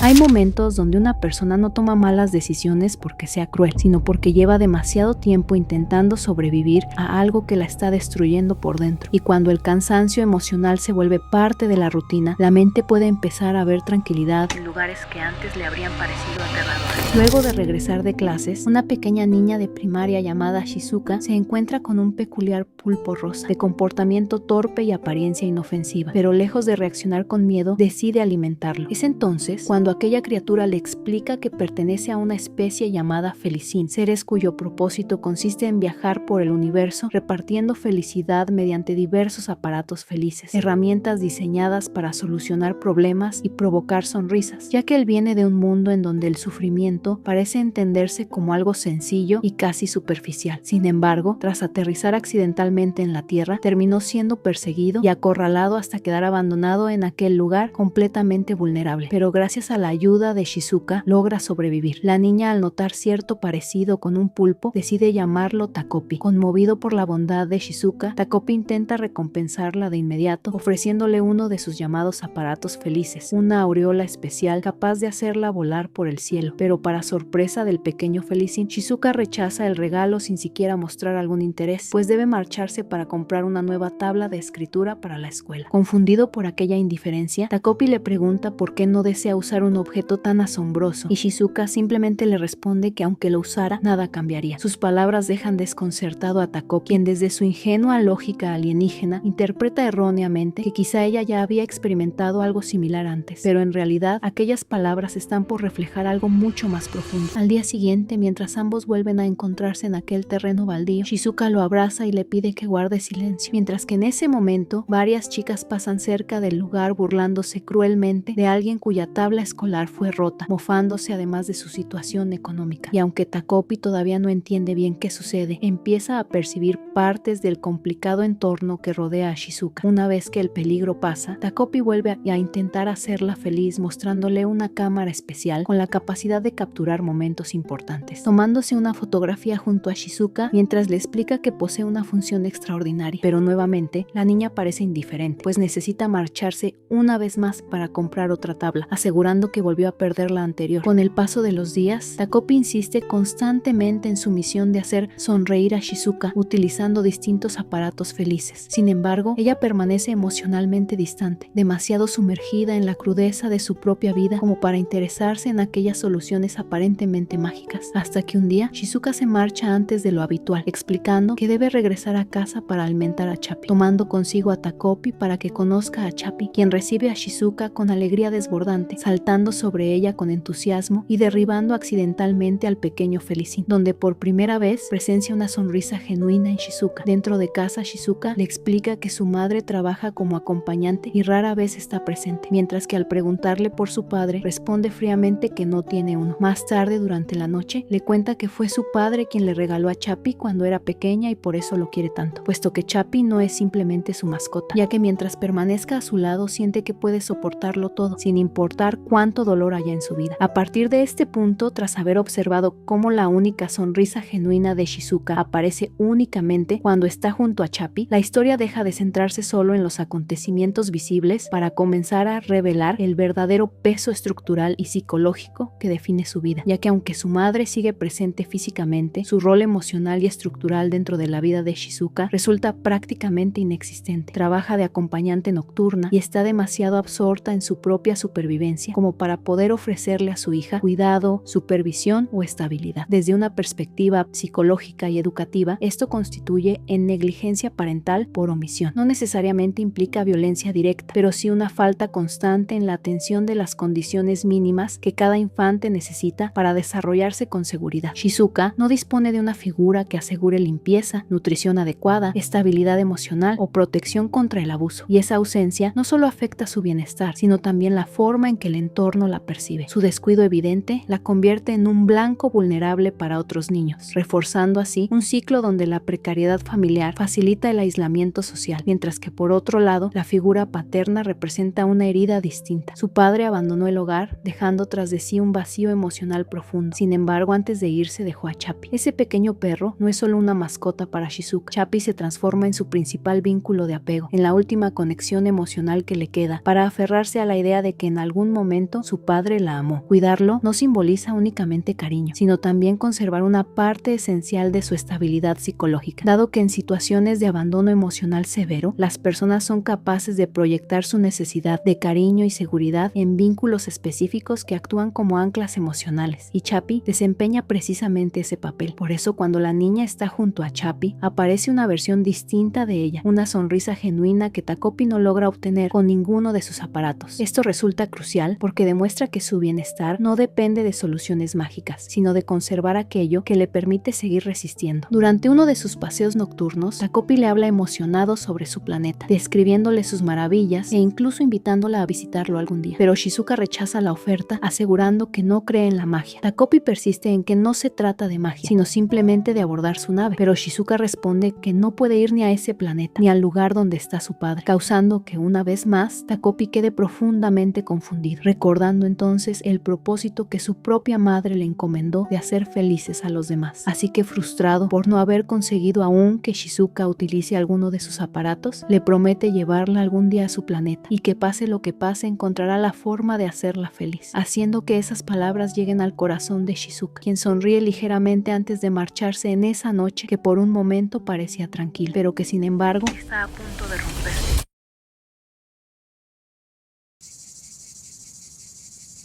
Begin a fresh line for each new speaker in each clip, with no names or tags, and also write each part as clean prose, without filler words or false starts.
Hay momentos donde una persona no toma malas decisiones porque sea cruel, sino porque lleva demasiado tiempo intentando sobrevivir a algo que la está destruyendo por dentro. Y cuando el cansancio emocional se vuelve parte de la rutina, la mente puede empezar a ver tranquilidad en lugares que antes le habrían parecido aterradores. Luego de regresar de clases, una pequeña niña de primaria llamada Shizuka se encuentra con un peculiar pulpo rosa, de comportamiento torpe y apariencia inofensiva, pero lejos de reaccionar con miedo, decide alimentarlo. Es entonces cuando aquella criatura le explica que pertenece a una especie llamada Felicín, seres cuyo propósito consiste en viajar por el universo repartiendo felicidad mediante diversos aparatos felices, herramientas diseñadas para solucionar problemas y provocar sonrisas, ya que él viene de un mundo en donde el sufrimiento parece entenderse como algo sencillo y casi superficial. Sin embargo, tras aterrizar accidentalmente en la Tierra, terminó siendo perseguido y acorralado hasta quedar abandonado en aquel lugar completamente vulnerable. Pero gracias a la ayuda de Shizuka, logra sobrevivir. La niña, al notar cierto parecido con un pulpo, decide llamarlo Takopi. Conmovido por la bondad de Shizuka, Takopi intenta recompensarla de inmediato, ofreciéndole uno de sus llamados aparatos felices, una aureola especial capaz de hacerla volar por el cielo. Pero para sorpresa del pequeño Felicín, Shizuka rechaza el regalo sin siquiera mostrar algún interés, pues debe marcharse para comprar una nueva tabla de escritura para la escuela. Confundido por aquella indiferencia, Takopi le pregunta por qué no desea usar un objeto tan asombroso, y Shizuka simplemente le responde que aunque lo usara, nada cambiaría. Sus palabras dejan desconcertado a Takopi, quien desde su ingenua lógica alienígena interpreta erróneamente que quizá ella ya había experimentado algo similar antes, pero en realidad aquellas palabras están por reflejar algo mucho más profundo. Al día siguiente, mientras ambos vuelven a encontrarse en aquel terreno baldío, Shizuka lo abraza y le pide que guarde silencio, mientras que en ese momento varias chicas pasan cerca del lugar burlándose cruelmente de alguien cuya tabla escolar fue rota, mofándose además de su situación económica. Y aunque Takopi todavía no entiende bien qué sucede, empieza a percibir partes del complicado entorno que rodea a Shizuka. Una vez que el peligro pasa, Takopi vuelve a intentar hacerla feliz mostrándole una cámara especial con la capacidad de capturar momentos importantes, tomándose una fotografía junto a Shizuka mientras le explica que posee una función extraordinaria. Pero nuevamente, la niña parece indiferente, pues necesita marcharse una vez más para comprar otra tabla, asegurando que volvió a perder la anterior. Con el paso de los días, Takopi insiste constantemente en su misión de hacer sonreír a Shizuka utilizando distintos aparatos felices. Sin embargo, ella permanece emocionalmente distante, demasiado sumergida en la crudeza de su propia vida como para interesarse en aquellas soluciones aparentemente mágicas, hasta que un día Shizuka se marcha antes de lo habitual, explicando que debe regresar a casa para alimentar a Chapi, tomando consigo a Takopi para que conozca a Chapi, quien recibe a Shizuka con alegría desbordante, saltando sobre ella con entusiasmo y derribando accidentalmente al pequeño Felicín, donde por primera vez presencia una sonrisa genuina en Shizuka. Dentro de casa, Shizuka le explica que su madre trabaja como acompañante y rara vez está presente, mientras que al preguntarle por su padre, responde fríamente que no tiene uno. Más tarde, durante la noche, le cuenta que fue su padre quien le regaló a Chapi cuando era pequeña y por eso lo quiere tanto, puesto que Chapi no es simplemente su mascota, ya que mientras permanezca a su lado siente que puede soportarlo todo, sin importar cuánto dolor haya en su vida. A partir de este punto, tras haber observado cómo la única sonrisa genuina de Shizuka aparece únicamente cuando está junto a Chapi, la historia deja de centrarse solo en los acontecimientos visibles para comenzar a revelar el verdadero peso estructural y psicológico que define su vida, ya que aunque su madre sigue presente físicamente, su rol emocional y estructural dentro de la vida de Shizuka resulta prácticamente inexistente. Trabaja de acompañante nocturna y está demasiado absorta en su propia supervivencia como para poder ofrecerle a su hija cuidado, supervisión o estabilidad. Desde una perspectiva psicológica y educativa, esto constituye en negligencia parental por omisión. No necesariamente implica violencia directa, pero sí una falta constante en la atención de las condiciones mínimas que cada infante necesita para desarrollarse con seguridad. Shizuka no dispone de una figura que asegure limpieza, nutrición adecuada, estabilidad emocional o protección contra el abuso, y esa ausencia no solo afecta su bienestar, sino también la forma en que el entorno la percibe. Su descuido evidente la convierte en un blanco vulnerable para otros niños, reforzando así un ciclo donde la precariedad familiar facilita el aislamiento social, mientras que por otro lado, la figura paterna representa una herida distinta. Su padre abandonó el hogar, dejando tras de sí un vacío emocional profundo. Sin embargo, antes de irse dejó a Chapi. Ese pequeño perro no es solo una mascota para Shizuka. Chapi se transforma en su principal vínculo de apego, en la última conexión emocional que le queda, para aferrarse a la idea de que en algún momento momento su padre la amó. Cuidarlo no simboliza únicamente cariño, sino también conservar una parte esencial de su estabilidad psicológica, dado que en situaciones de abandono emocional severo, las personas son capaces de proyectar su necesidad de cariño y seguridad en vínculos específicos que actúan como anclas emocionales, y Chappie desempeña precisamente ese papel. Por eso, cuando la niña está junto a Chappie, aparece una versión distinta de ella, una sonrisa genuina que Takopi no logra obtener con ninguno de sus aparatos. Esto resulta crucial porque demuestra que su bienestar no depende de soluciones mágicas, sino de conservar aquello que le permite seguir resistiendo. Durante uno de sus paseos nocturnos, Takopi le habla emocionado sobre su planeta, describiéndole sus maravillas e incluso invitándola a visitarlo algún día. Pero Shizuka rechaza la oferta, asegurando que no cree en la magia. Takopi persiste en que no se trata de magia, sino simplemente de abordar su nave, pero Shizuka responde que no puede ir ni a ese planeta, ni al lugar donde está su padre, causando que una vez más Takopi quede profundamente confundido, recordando entonces el propósito que su propia madre le encomendó de hacer felices a los demás. Así que, frustrado por no haber conseguido aún que Shizuka utilice alguno de sus aparatos, le promete llevarla algún día a su planeta, y que pase lo que pase encontrará la forma de hacerla feliz, haciendo que esas palabras lleguen al corazón de Shizuka, quien sonríe ligeramente antes de marcharse en esa noche que por un momento parecía tranquila, pero que sin embargo está a punto de romperse.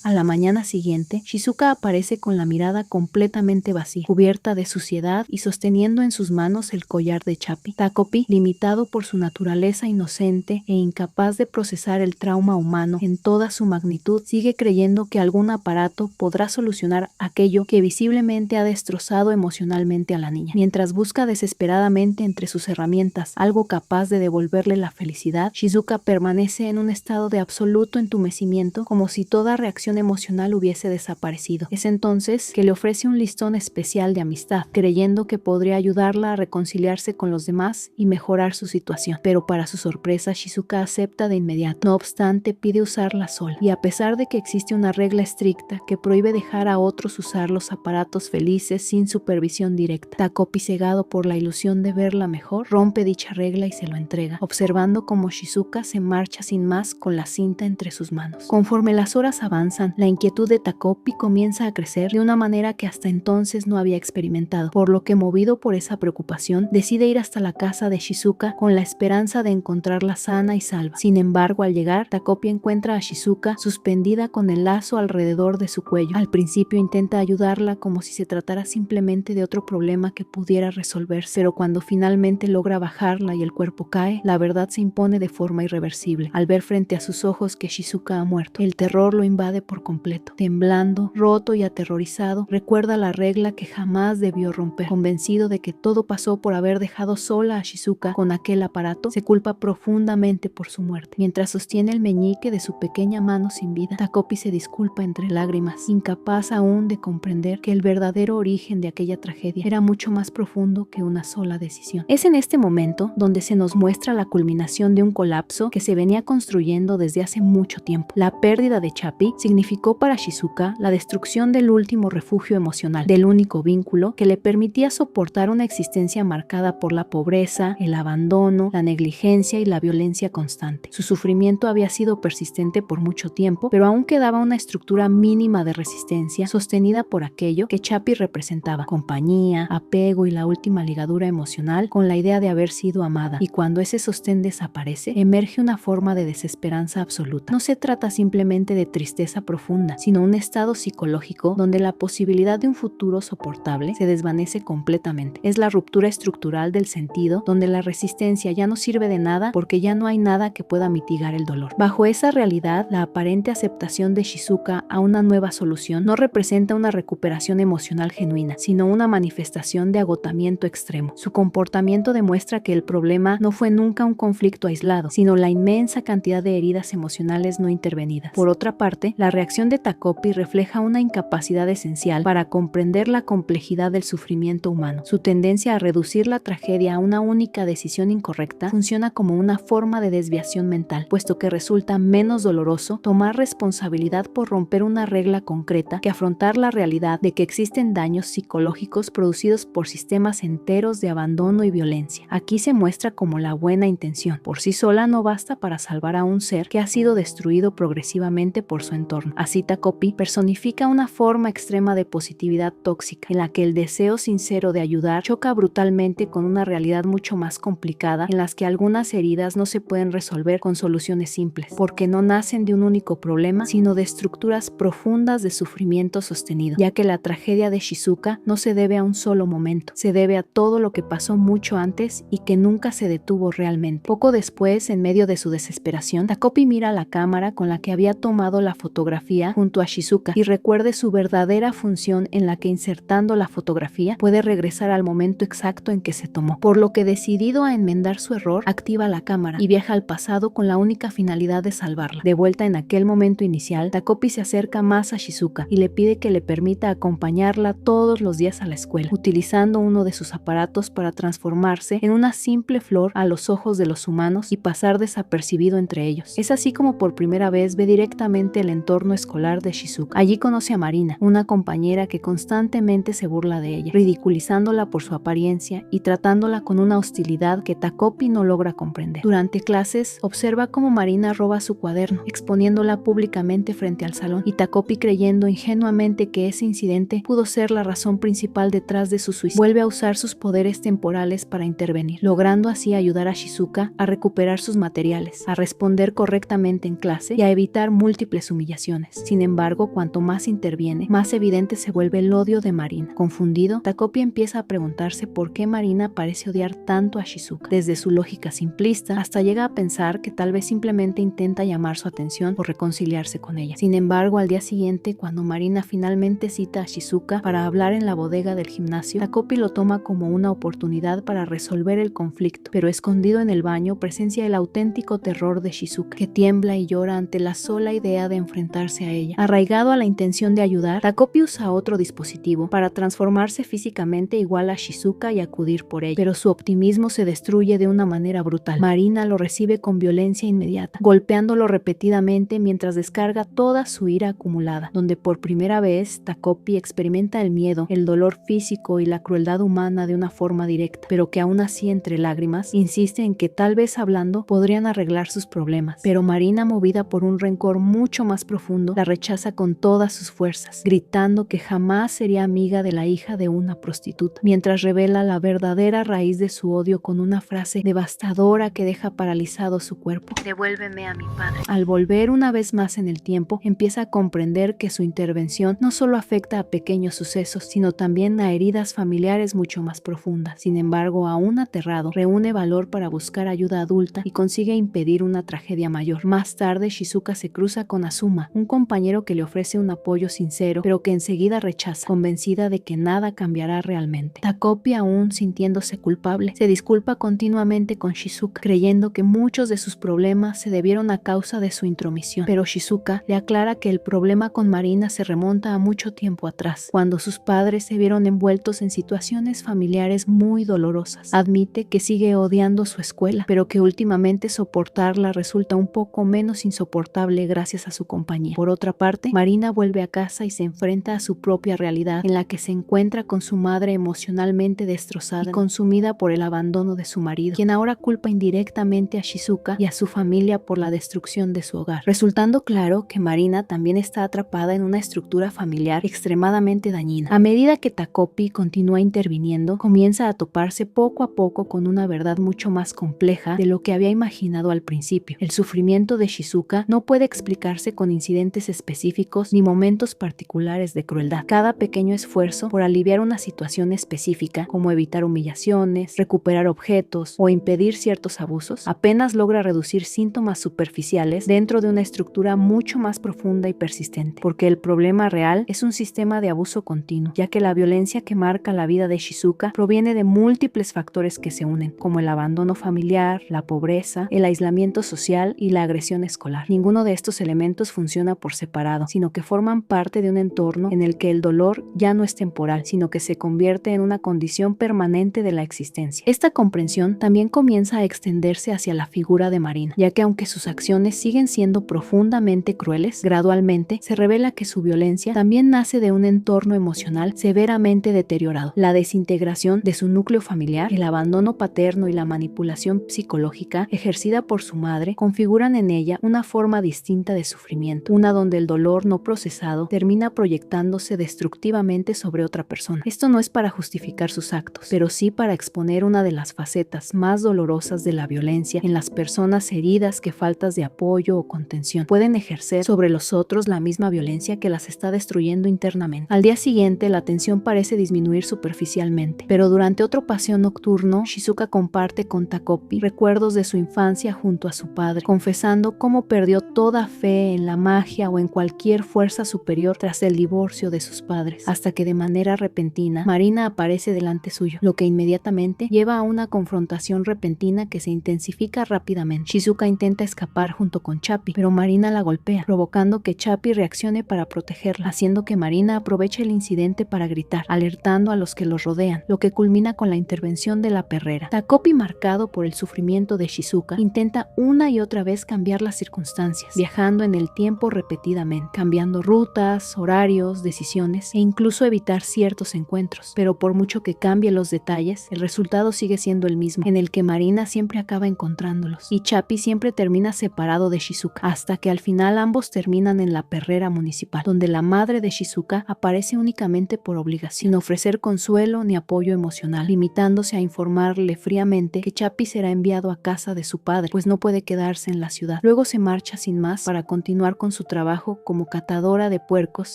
A la mañana siguiente, Shizuka aparece con la mirada completamente vacía, cubierta de suciedad y sosteniendo en sus manos el collar de Chappie. Takopi, limitado por su naturaleza inocente e incapaz de procesar el trauma humano en toda su magnitud, sigue creyendo que algún aparato podrá solucionar aquello que visiblemente ha destrozado emocionalmente a la niña. Mientras busca desesperadamente entre sus herramientas algo capaz de devolverle la felicidad, Shizuka permanece en un estado de absoluto entumecimiento, como si toda reacción emocional hubiese desaparecido. Es entonces que le ofrece un listón especial de amistad, creyendo que podría ayudarla a reconciliarse con los demás y mejorar su situación. Pero para su sorpresa, Shizuka acepta de inmediato. No obstante, pide usarla sola, y a pesar de que existe una regla estricta que prohíbe dejar a otros usar los aparatos felices sin supervisión directa, Takopi, cegado por la ilusión de verla mejor, rompe dicha regla y se lo entrega, observando cómo Shizuka se marcha sin más con la cinta entre sus manos. Conforme las horas avanzan, la inquietud de Takopi comienza a crecer de una manera que hasta entonces no había experimentado, por lo que, movido por esa preocupación, decide ir hasta la casa de Shizuka con la esperanza de encontrarla sana y salva. Sin embargo, al llegar, Takopi encuentra a Shizuka suspendida con el lazo alrededor de su cuello. Al principio intenta ayudarla como si se tratara simplemente de otro problema que pudiera resolverse, pero cuando finalmente logra bajarla y el cuerpo cae, la verdad se impone de forma irreversible. Al ver frente a sus ojos que Shizuka ha muerto, el terror lo invade por completo. Temblando, roto y aterrorizado, recuerda la regla que jamás debió romper. Convencido de que todo pasó por haber dejado sola a Shizuka con aquel aparato, se culpa profundamente por su muerte. Mientras sostiene el meñique de su pequeña mano sin vida, Takopi se disculpa entre lágrimas, incapaz aún de comprender que el verdadero origen de aquella tragedia era mucho más profundo que una sola decisión. Es en este momento donde se nos muestra la culminación de un colapso que se venía construyendo desde hace mucho tiempo. La pérdida de Chappie significó para Shizuka la destrucción del último refugio emocional, del único vínculo que le permitía soportar una existencia marcada por la pobreza, el abandono, la negligencia y la violencia constante. Su sufrimiento había sido persistente por mucho tiempo, pero aún quedaba una estructura mínima de resistencia sostenida por aquello que Chappie representaba: compañía, apego y la última ligadura emocional con la idea de haber sido amada. Y cuando ese sostén desaparece, emerge una forma de desesperanza absoluta. No se trata simplemente de tristeza profunda, sino un estado psicológico donde la posibilidad de un futuro soportable se desvanece completamente. Es la ruptura estructural del sentido, donde la resistencia ya no sirve de nada porque ya no hay nada que pueda mitigar el dolor. Bajo esa realidad, la aparente aceptación de Shizuka a una nueva solución no representa una recuperación emocional genuina, sino una manifestación de agotamiento extremo. Su comportamiento demuestra que el problema no fue nunca un conflicto aislado, sino la inmensa cantidad de heridas emocionales no intervenidas. Por otra parte, la reacción de Takopi refleja una incapacidad esencial para comprender la complejidad del sufrimiento humano. Su tendencia a reducir la tragedia a una única decisión incorrecta funciona como una forma de desviación mental, puesto que resulta menos doloroso tomar responsabilidad por romper una regla concreta que afrontar la realidad de que existen daños psicológicos producidos por sistemas enteros de abandono y violencia. Aquí se muestra como la buena intención por sí sola no basta para salvar a un ser que ha sido destruido progresivamente por su entorno. entorno. Así Takopi personifica una forma extrema de positividad tóxica, en la que el deseo sincero de ayudar choca brutalmente con una realidad mucho más complicada, en las que algunas heridas no se pueden resolver con soluciones simples, porque no nacen de un único problema, sino de estructuras profundas de sufrimiento sostenido, ya que la tragedia de Shizuka no se debe a un solo momento, se debe a todo lo que pasó mucho antes y que nunca se detuvo realmente. Poco después, en medio de su desesperación, Takopi mira la cámara con la que había tomado la fotografía junto a Shizuka y recuerde su verdadera función, en la que insertando la fotografía puede regresar al momento exacto en que se tomó, por lo que, decidido a enmendar su error, activa la cámara y viaja al pasado con la única finalidad de salvarla. De vuelta en aquel momento inicial, Takopi se acerca más a Shizuka y le pide que le permita acompañarla todos los días a la escuela, utilizando uno de sus aparatos para transformarse en una simple flor a los ojos de los humanos y pasar desapercibido entre ellos. Es así como por primera vez ve directamente el entorno escolar de Shizuka. Allí conoce a Marina, una compañera que constantemente se burla de ella, ridiculizándola por su apariencia y tratándola con una hostilidad que Takopi no logra comprender. Durante clases, observa cómo Marina roba su cuaderno, exponiéndola públicamente frente al salón, y Takopi, creyendo ingenuamente que ese incidente pudo ser la razón principal detrás de su suicidio, vuelve a usar sus poderes temporales para intervenir, logrando así ayudar a Shizuka a recuperar sus materiales, a responder correctamente en clase y a evitar múltiples humillaciones. Sin embargo, cuanto más interviene, más evidente se vuelve el odio de Marina. Confundido, Takopi empieza a preguntarse por qué Marina parece odiar tanto a Shizuka, desde su lógica simplista hasta llega a pensar que tal vez simplemente intenta llamar su atención o reconciliarse con ella. Sin embargo, al día siguiente, cuando Marina finalmente cita a Shizuka para hablar en la bodega del gimnasio, Takopi lo toma como una oportunidad para resolver el conflicto, pero escondido en el baño presencia el auténtico terror de Shizuka, que tiembla y llora ante la sola idea de enfrentarse a ella. Arraigado a la intención de ayudar, Takopi usa otro dispositivo para transformarse físicamente igual a Shizuka y acudir por ella, pero su optimismo se destruye de una manera brutal. Marina lo recibe con violencia inmediata, golpeándolo repetidamente mientras descarga toda su ira acumulada, donde por primera vez Takopi experimenta el miedo, el dolor físico y la crueldad humana de una forma directa, pero que aún así, entre lágrimas, insiste en que tal vez hablando podrían arreglar sus problemas. Pero Marina, movida por un rencor mucho más profundo, la rechaza con todas sus fuerzas, gritando que jamás sería amiga de la hija de una prostituta, mientras revela la verdadera raíz de su odio con una frase devastadora que deja paralizado su cuerpo: "Devuélveme a mi padre". Al volver una vez más en el tiempo, empieza a comprender que su intervención no solo afecta a pequeños sucesos, sino también a heridas familiares mucho más profundas. Sin embargo, aún aterrado, reúne valor para buscar ayuda adulta y consigue impedir una tragedia mayor. Más tarde, Shizuka se cruza con Azuma, un compañero que le ofrece un apoyo sincero, pero que enseguida rechaza, convencida de que nada cambiará realmente. Takopi, aún sintiéndose culpable, se disculpa continuamente con Shizuka, creyendo que muchos de sus problemas se debieron a causa de su intromisión. Pero Shizuka le aclara que el problema con Marina se remonta a mucho tiempo atrás, cuando sus padres se vieron envueltos en situaciones familiares muy dolorosas. Admite que sigue odiando su escuela, pero que últimamente soportarla resulta un poco menos insoportable gracias a su compañía. Por otra parte, Marina vuelve a casa y se enfrenta a su propia realidad, en la que se encuentra con su madre emocionalmente destrozada y consumida por el abandono de su marido, quien ahora culpa indirectamente a Shizuka y a su familia por la destrucción de su hogar, resultando claro que Marina también está atrapada en una estructura familiar extremadamente dañina. A medida que Takopi continúa interviniendo, comienza a toparse poco a poco con una verdad mucho más compleja de lo que había imaginado al principio. El sufrimiento de Shizuka no puede explicarse con incidentes específicos ni momentos particulares de crueldad. Cada pequeño esfuerzo por aliviar una situación específica, como evitar humillaciones, recuperar objetos o impedir ciertos abusos, apenas logra reducir síntomas superficiales dentro de una estructura mucho más profunda y persistente, porque el problema real es un sistema de abuso continuo, ya que la violencia que marca la vida de Shizuka proviene de múltiples factores que se unen, como el abandono familiar, la pobreza, el aislamiento social y la agresión escolar. Ninguno de estos elementos funciona por separado, sino que forman parte de un entorno en el que el dolor ya no es temporal, sino que se convierte en una condición permanente de la existencia. Esta comprensión también comienza a extenderse hacia la figura de Marina, ya que aunque sus acciones siguen siendo profundamente crueles, gradualmente se revela que su violencia también nace de un entorno emocional severamente deteriorado. La desintegración de su núcleo familiar, el abandono paterno y la manipulación psicológica ejercida por su madre configuran en ella una forma distinta de sufrimiento, una donde el dolor no procesado termina proyectándose destructivamente sobre otra persona. Esto no es para justificar sus actos, pero sí para exponer una de las facetas más dolorosas de la violencia en las personas heridas que faltas de apoyo o contención pueden ejercer sobre los otros la misma violencia que las está destruyendo internamente. Al día siguiente, la tensión parece disminuir superficialmente, pero durante otro paseo nocturno, Shizuka comparte con Takopi recuerdos de su infancia junto a su padre, confesando cómo perdió toda fe en la magia o en cualquier fuerza superior tras el divorcio de sus padres, hasta que de manera repentina, Marina aparece delante suyo, lo que inmediatamente lleva a una confrontación repentina que se intensifica rápidamente. Shizuka intenta escapar junto con Chapi, pero Marina la golpea, provocando que Chapi reaccione para protegerla, haciendo que Marina aproveche el incidente para gritar, alertando a los que los rodean, lo que culmina con la intervención de la perrera. Takopi, marcado por el sufrimiento de Shizuka, intenta una y otra vez cambiar las circunstancias, viajando en el tiempo repetidamente, cambiando rutas, horarios, decisiones e incluso evitar ciertos encuentros, pero por mucho que cambie los detalles, el resultado sigue siendo el mismo, en el que Marina siempre acaba encontrándolos y Chapi siempre termina separado de Shizuka, hasta que al final ambos terminan en la perrera municipal, donde la madre de Shizuka aparece únicamente por obligación, sin ofrecer consuelo ni apoyo emocional, limitándose a informarle fríamente que Chapi será enviado a casa de su padre, pues no puede quedarse en la ciudad. Luego se marcha sin más para continuar con su trabajo como catadora de puercos,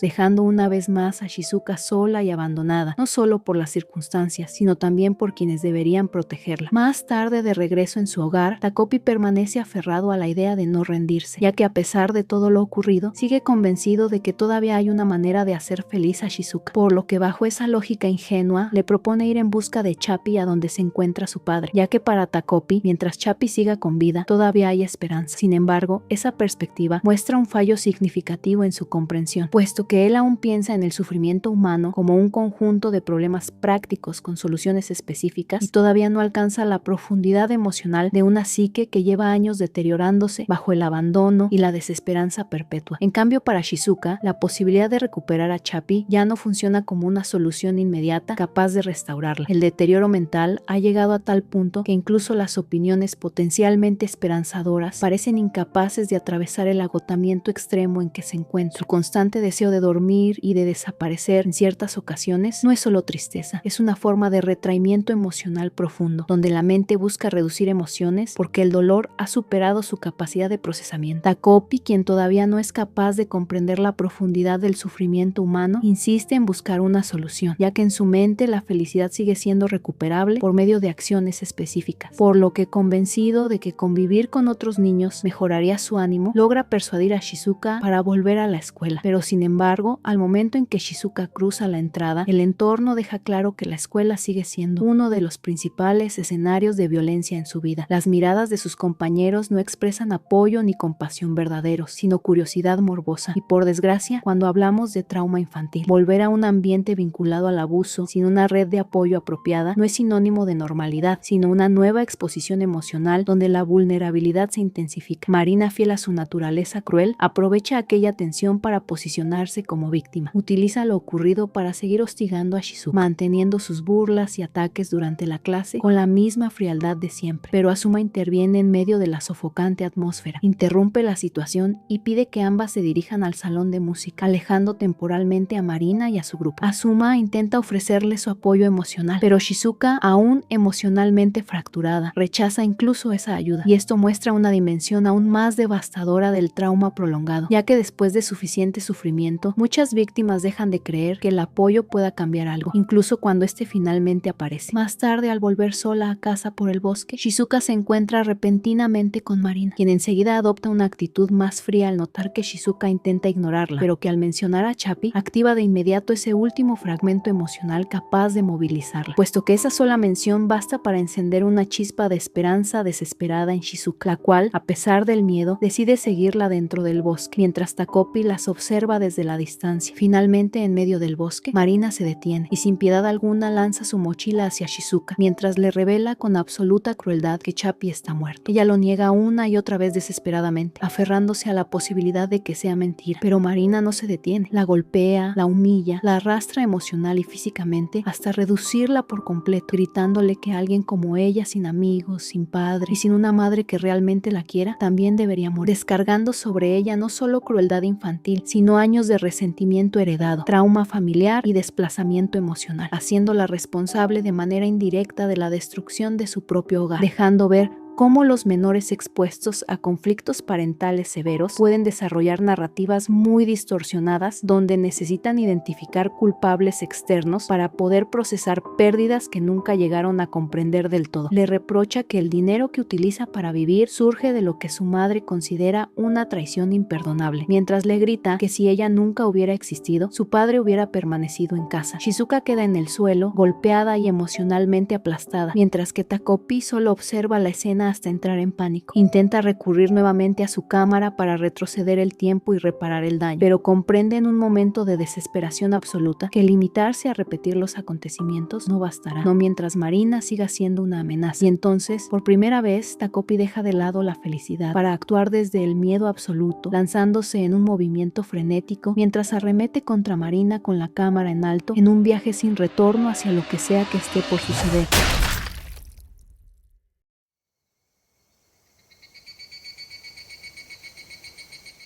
dejando una vez más a Shizuka sola y abandonada, no solo por las circunstancias, sino también por quienes deberían protegerla. Más tarde, de regreso en su hogar, Takopi permanece aferrado a la idea de no rendirse, ya que a pesar de todo lo ocurrido, sigue convencido de que todavía hay una manera de hacer feliz a Shizuka, por lo que bajo esa lógica ingenua le propone ir en busca de Chapi a donde se encuentra su padre, ya que para Takopi, mientras Chapi siga con vida, todavía hay esperanza. Sin embargo, esa perspectiva muestra un fallo significativo en su comprensión, puesto que él aún piensa en el sufrimiento humano como un conjunto de problemas prácticos con soluciones específicas y todavía no alcanza la profundidad emocional de una psique que lleva años deteriorándose bajo el abandono y la desesperanza perpetua. En cambio, para Shizuka, la posibilidad de recuperar a Chapi ya no funciona como una solución inmediata capaz de restaurarla. El deterioro mental ha llegado a tal punto que incluso las opiniones potencialmente esperanzadoras parecen incapaces de atravesar el agotamiento extremo en que se encuentra. Su constante deseo de dormir y de desaparecer en ciertas ocasiones no es solo tristeza, es una forma de retraimiento emocional profundo, donde la mente busca reducir emociones porque el dolor ha superado su capacidad de procesamiento. Takopi, quien todavía no es capaz de comprender la profundidad del sufrimiento humano, insiste en buscar una solución, ya que en su mente la felicidad sigue siendo recuperable por medio de acciones específicas, por lo que, convencido de que convivir con otros niños mejoraría su ánimo, logra persuadir a Shizuka para volver a la escuela. Pero sin embargo, al momento en que Shizuka cruza la entrada, el entorno deja claro que la escuela sigue siendo uno de los principales escenarios de violencia en su vida. Las miradas de sus compañeros no expresan apoyo ni compasión verdaderos, sino curiosidad morbosa. Y por desgracia, cuando hablamos de trauma infantil, volver a un ambiente vinculado al abuso sin una red de apoyo apropiada no es sinónimo de normalidad, sino una nueva exposición emocional donde la vulnerabilidad se intensifica. Marina, fiel a su naturaleza cruel, aprovecha aquella tensión para posicionarse como víctima. Utiliza lo ocurrido para seguir hostigando a Shizuka, manteniendo sus burlas y ataques durante la clase con la misma frialdad de siempre. Pero Asuma interviene en medio de la sofocante atmósfera, interrumpe la situación y pide que ambas se dirijan al salón de música, alejando temporalmente a Marina y a su grupo. Asuma intenta ofrecerle su apoyo emocional, pero Shizuka, aún emocionalmente fracturada, rechaza incluso esa ayuda, y esto muestra una dimensión aún más devastadora del trauma prolongado, ya que después de suficiente sufrimiento, muchas víctimas dejan de creer que el apoyo pueda cambiar algo, incluso cuando este finalmente aparece. Más tarde, al volver sola a casa por el bosque, Shizuka se encuentra repentinamente con Marina, quien enseguida adopta una actitud más fría al notar que Shizuka intenta ignorarla, pero que al mencionar a Chapi, activa de inmediato ese último fragmento emocional capaz de movilizarla, puesto que esa sola mención basta para encender una chispa de esperanza desesperada en Shizuka, la cual, a pesar del miedo, decide seguirla dentro del bosque, mientras Takopi las observa desde la distancia. Finalmente, en medio del bosque, Marina se detiene y sin piedad alguna lanza su mochila hacia Shizuka, mientras le revela con absoluta crueldad que Chapi está muerto. Ella lo niega una y otra vez desesperadamente, aferrándose a la posibilidad de que sea mentira, pero Marina no se detiene, la golpea, la humilla, la arrastra emocional y físicamente hasta reducirla por completo, gritándole que alguien como ella, sin amigos, sin padre y sin una madre que realmente la quiera, también debería morir, descargando sobre ella no solo crueldad infantil, sino años de resentimiento heredado, trauma familiar y desplazamiento emocional, haciéndola responsable de manera indirecta de la destrucción de su propio hogar, dejando ver cómo los menores expuestos a conflictos parentales severos pueden desarrollar narrativas muy distorsionadas donde necesitan identificar culpables externos para poder procesar pérdidas que nunca llegaron a comprender del todo. Le reprocha que el dinero que utiliza para vivir surge de lo que su madre considera una traición imperdonable, mientras le grita que si ella nunca hubiera existido, su padre hubiera permanecido en casa. Shizuka queda en el suelo, golpeada y emocionalmente aplastada, mientras que Takopi solo observa la escena hasta entrar en pánico. Intenta recurrir nuevamente a su cámara para retroceder el tiempo y reparar el daño, pero comprende en un momento de desesperación absoluta que limitarse a repetir los acontecimientos no bastará, no mientras Marina siga siendo una amenaza. Y entonces, por primera vez, Takopi deja de lado la felicidad para actuar desde el miedo absoluto, lanzándose en un movimiento frenético mientras arremete contra Marina con la cámara en alto en un viaje sin retorno hacia lo que sea que esté por suceder.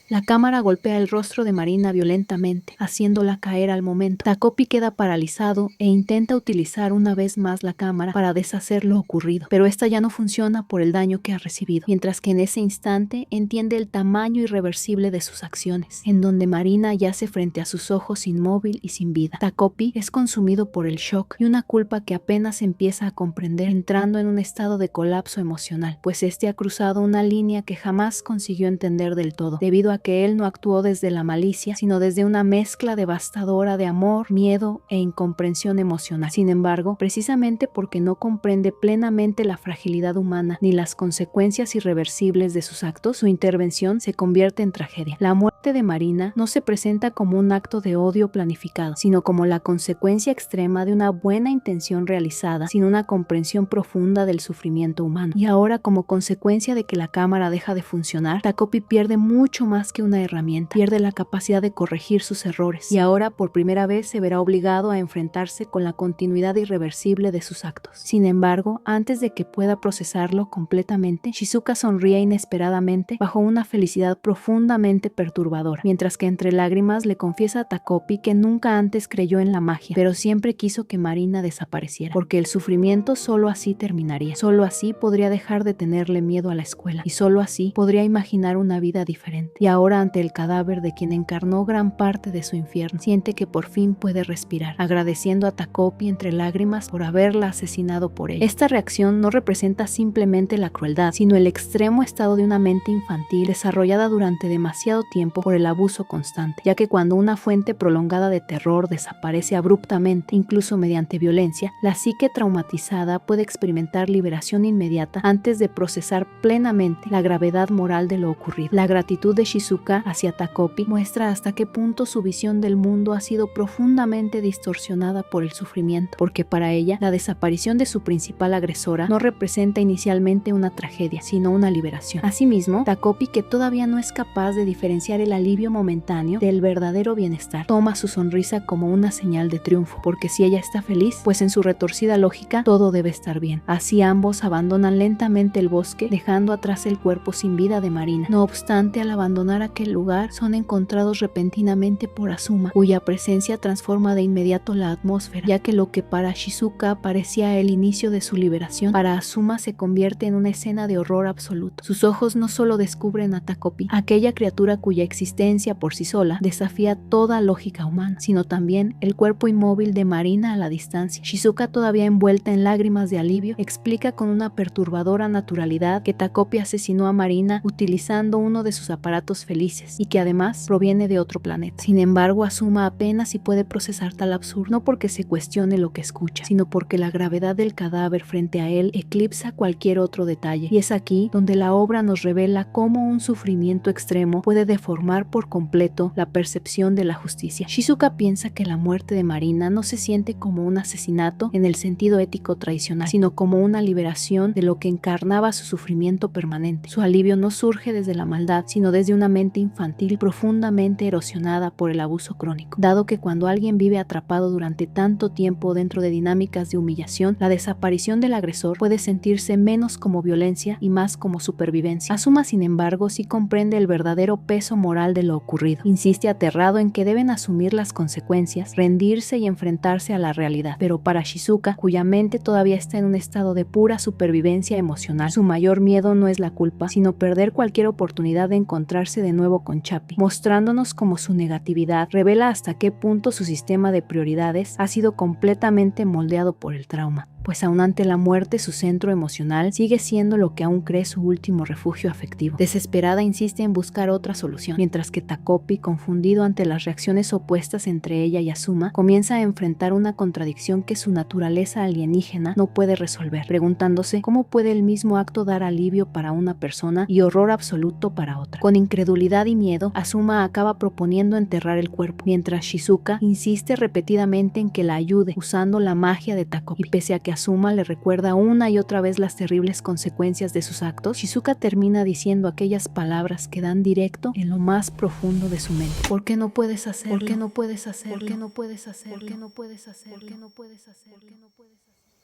La cámara golpea el rostro de Marina violentamente, haciéndola caer al momento. Takopi queda paralizado e intenta utilizar una vez más la cámara para deshacer lo ocurrido, pero esta ya no funciona por el daño que ha recibido, mientras que en ese instante entiende el tamaño irreversible de sus acciones, en donde Marina yace frente a sus ojos inmóvil y sin vida. Takopi es consumido por el shock y una culpa que apenas empieza a comprender, entrando en un estado de colapso emocional, pues este ha cruzado una línea que jamás consiguió entender del todo, debido a que él no actuó desde la malicia, sino desde una mezcla devastadora de amor, miedo e incomprensión emocional. Sin embargo, precisamente porque no comprende plenamente la fragilidad humana ni las consecuencias irreversibles de sus actos, su intervención se convierte en tragedia. La muerte de Marina no se presenta como un acto de odio planificado, sino como la consecuencia extrema de una buena intención realizada sin una comprensión profunda del sufrimiento humano. Y ahora, como consecuencia de que la cámara deja de funcionar, Takopi pierde mucho más que una herramienta, pierde la capacidad de corregir sus errores y ahora por primera vez se verá obligado a enfrentarse con la continuidad irreversible de sus actos. Sin embargo, antes de que pueda procesarlo completamente, Shizuka sonríe inesperadamente bajo una felicidad profundamente perturbadora, mientras que entre lágrimas le confiesa a Takopi que nunca antes creyó en la magia, pero siempre quiso que Marina desapareciera, porque el sufrimiento solo así terminaría, solo así podría dejar de tenerle miedo a la escuela y solo así podría imaginar una vida diferente. Y ahora, ante el cadáver de quien encarnó gran parte de su infierno, siente que por fin puede respirar, agradeciendo a Takopi entre lágrimas por haberla asesinado por él. Esta reacción no representa simplemente la crueldad, sino el extremo estado de una mente infantil desarrollada durante demasiado tiempo por el abuso constante, ya que cuando una fuente prolongada de terror desaparece abruptamente, incluso mediante violencia, la psique traumatizada puede experimentar liberación inmediata antes de procesar plenamente la gravedad moral de lo ocurrido. La gratitud de Shizuka hacia Takopi muestra hasta qué punto su visión del mundo ha sido profundamente distorsionada por el sufrimiento, porque para ella la desaparición de su principal agresora no representa inicialmente una tragedia, sino una liberación. Asimismo, Takopi, que todavía no es capaz de diferenciar el alivio momentáneo del verdadero bienestar, toma su sonrisa como una señal de triunfo, porque si ella está feliz, pues en su retorcida lógica todo debe estar bien. Así ambos abandonan lentamente el bosque, dejando atrás el cuerpo sin vida de Marina. No obstante, al abandonar aquel lugar, son encontrados repentinamente por Azuma, cuya presencia transforma de inmediato la atmósfera, ya que lo que para Shizuka parecía el inicio de su liberación, para Azuma se convierte en una escena de horror absoluto. Sus ojos no solo descubren a Takopi, aquella criatura cuya existencia por sí sola desafía toda lógica humana, sino también el cuerpo inmóvil de Marina a la distancia. Shizuka, todavía envuelta en lágrimas de alivio, explica con una perturbadora naturalidad que Takopi asesinó a Marina utilizando uno de sus aparatos felices y que además proviene de otro planeta. Sin embargo, Azuma apenas si puede procesar tal absurdo, no porque se cuestione lo que escucha, sino porque la gravedad del cadáver frente a él eclipsa cualquier otro detalle. Y es aquí donde la obra nos revela cómo un sufrimiento extremo puede deformar por completo la percepción de la justicia. Shizuka piensa que la muerte de Marina no se siente como un asesinato en el sentido ético tradicional, sino como una liberación de lo que encarnaba su sufrimiento permanente. Su alivio no surge desde la maldad, sino desde una mente infantil profundamente erosionada por el abuso crónico, dado que cuando alguien vive atrapado durante tanto tiempo dentro de dinámicas de humillación, la desaparición del agresor puede sentirse menos como violencia y más como supervivencia. Asuma, sin embargo, sí comprende el verdadero peso moral de lo ocurrido. Insiste aterrado en que deben asumir las consecuencias, rendirse y enfrentarse a la realidad. Pero para Shizuka, cuya mente todavía está en un estado de pura supervivencia emocional, su mayor miedo no es la culpa, sino perder cualquier oportunidad de encontrarse de nuevo con Chappie, mostrándonos cómo su negatividad revela hasta qué punto su sistema de prioridades ha sido completamente moldeado por el trauma. Pues aún ante la muerte su centro emocional sigue siendo lo que aún cree su último refugio afectivo. Desesperada insiste en buscar otra solución, mientras que Takopi, confundido ante las reacciones opuestas entre ella y Asuma, comienza a enfrentar una contradicción que su naturaleza alienígena no puede resolver, preguntándose cómo puede el mismo acto dar alivio para una persona y horror absoluto para otra. Con incredulidad y miedo, Asuma acaba proponiendo enterrar el cuerpo, mientras Shizuka insiste repetidamente en que la ayude usando la magia de Takopi. Y pese a que Asuma le recuerda una y otra vez las terribles consecuencias de sus actos, Shizuka termina diciendo aquellas palabras que dan directo en lo más profundo de su mente. ¿Por qué no puedes hacerlo? ¿Por qué no puedes hacerlo? ¿Por qué no puedes hacerlo? ¿Por qué no puedes hacerlo? ¿Por qué no puedes hacerlo? ¿Por qué no puedes hacerlo?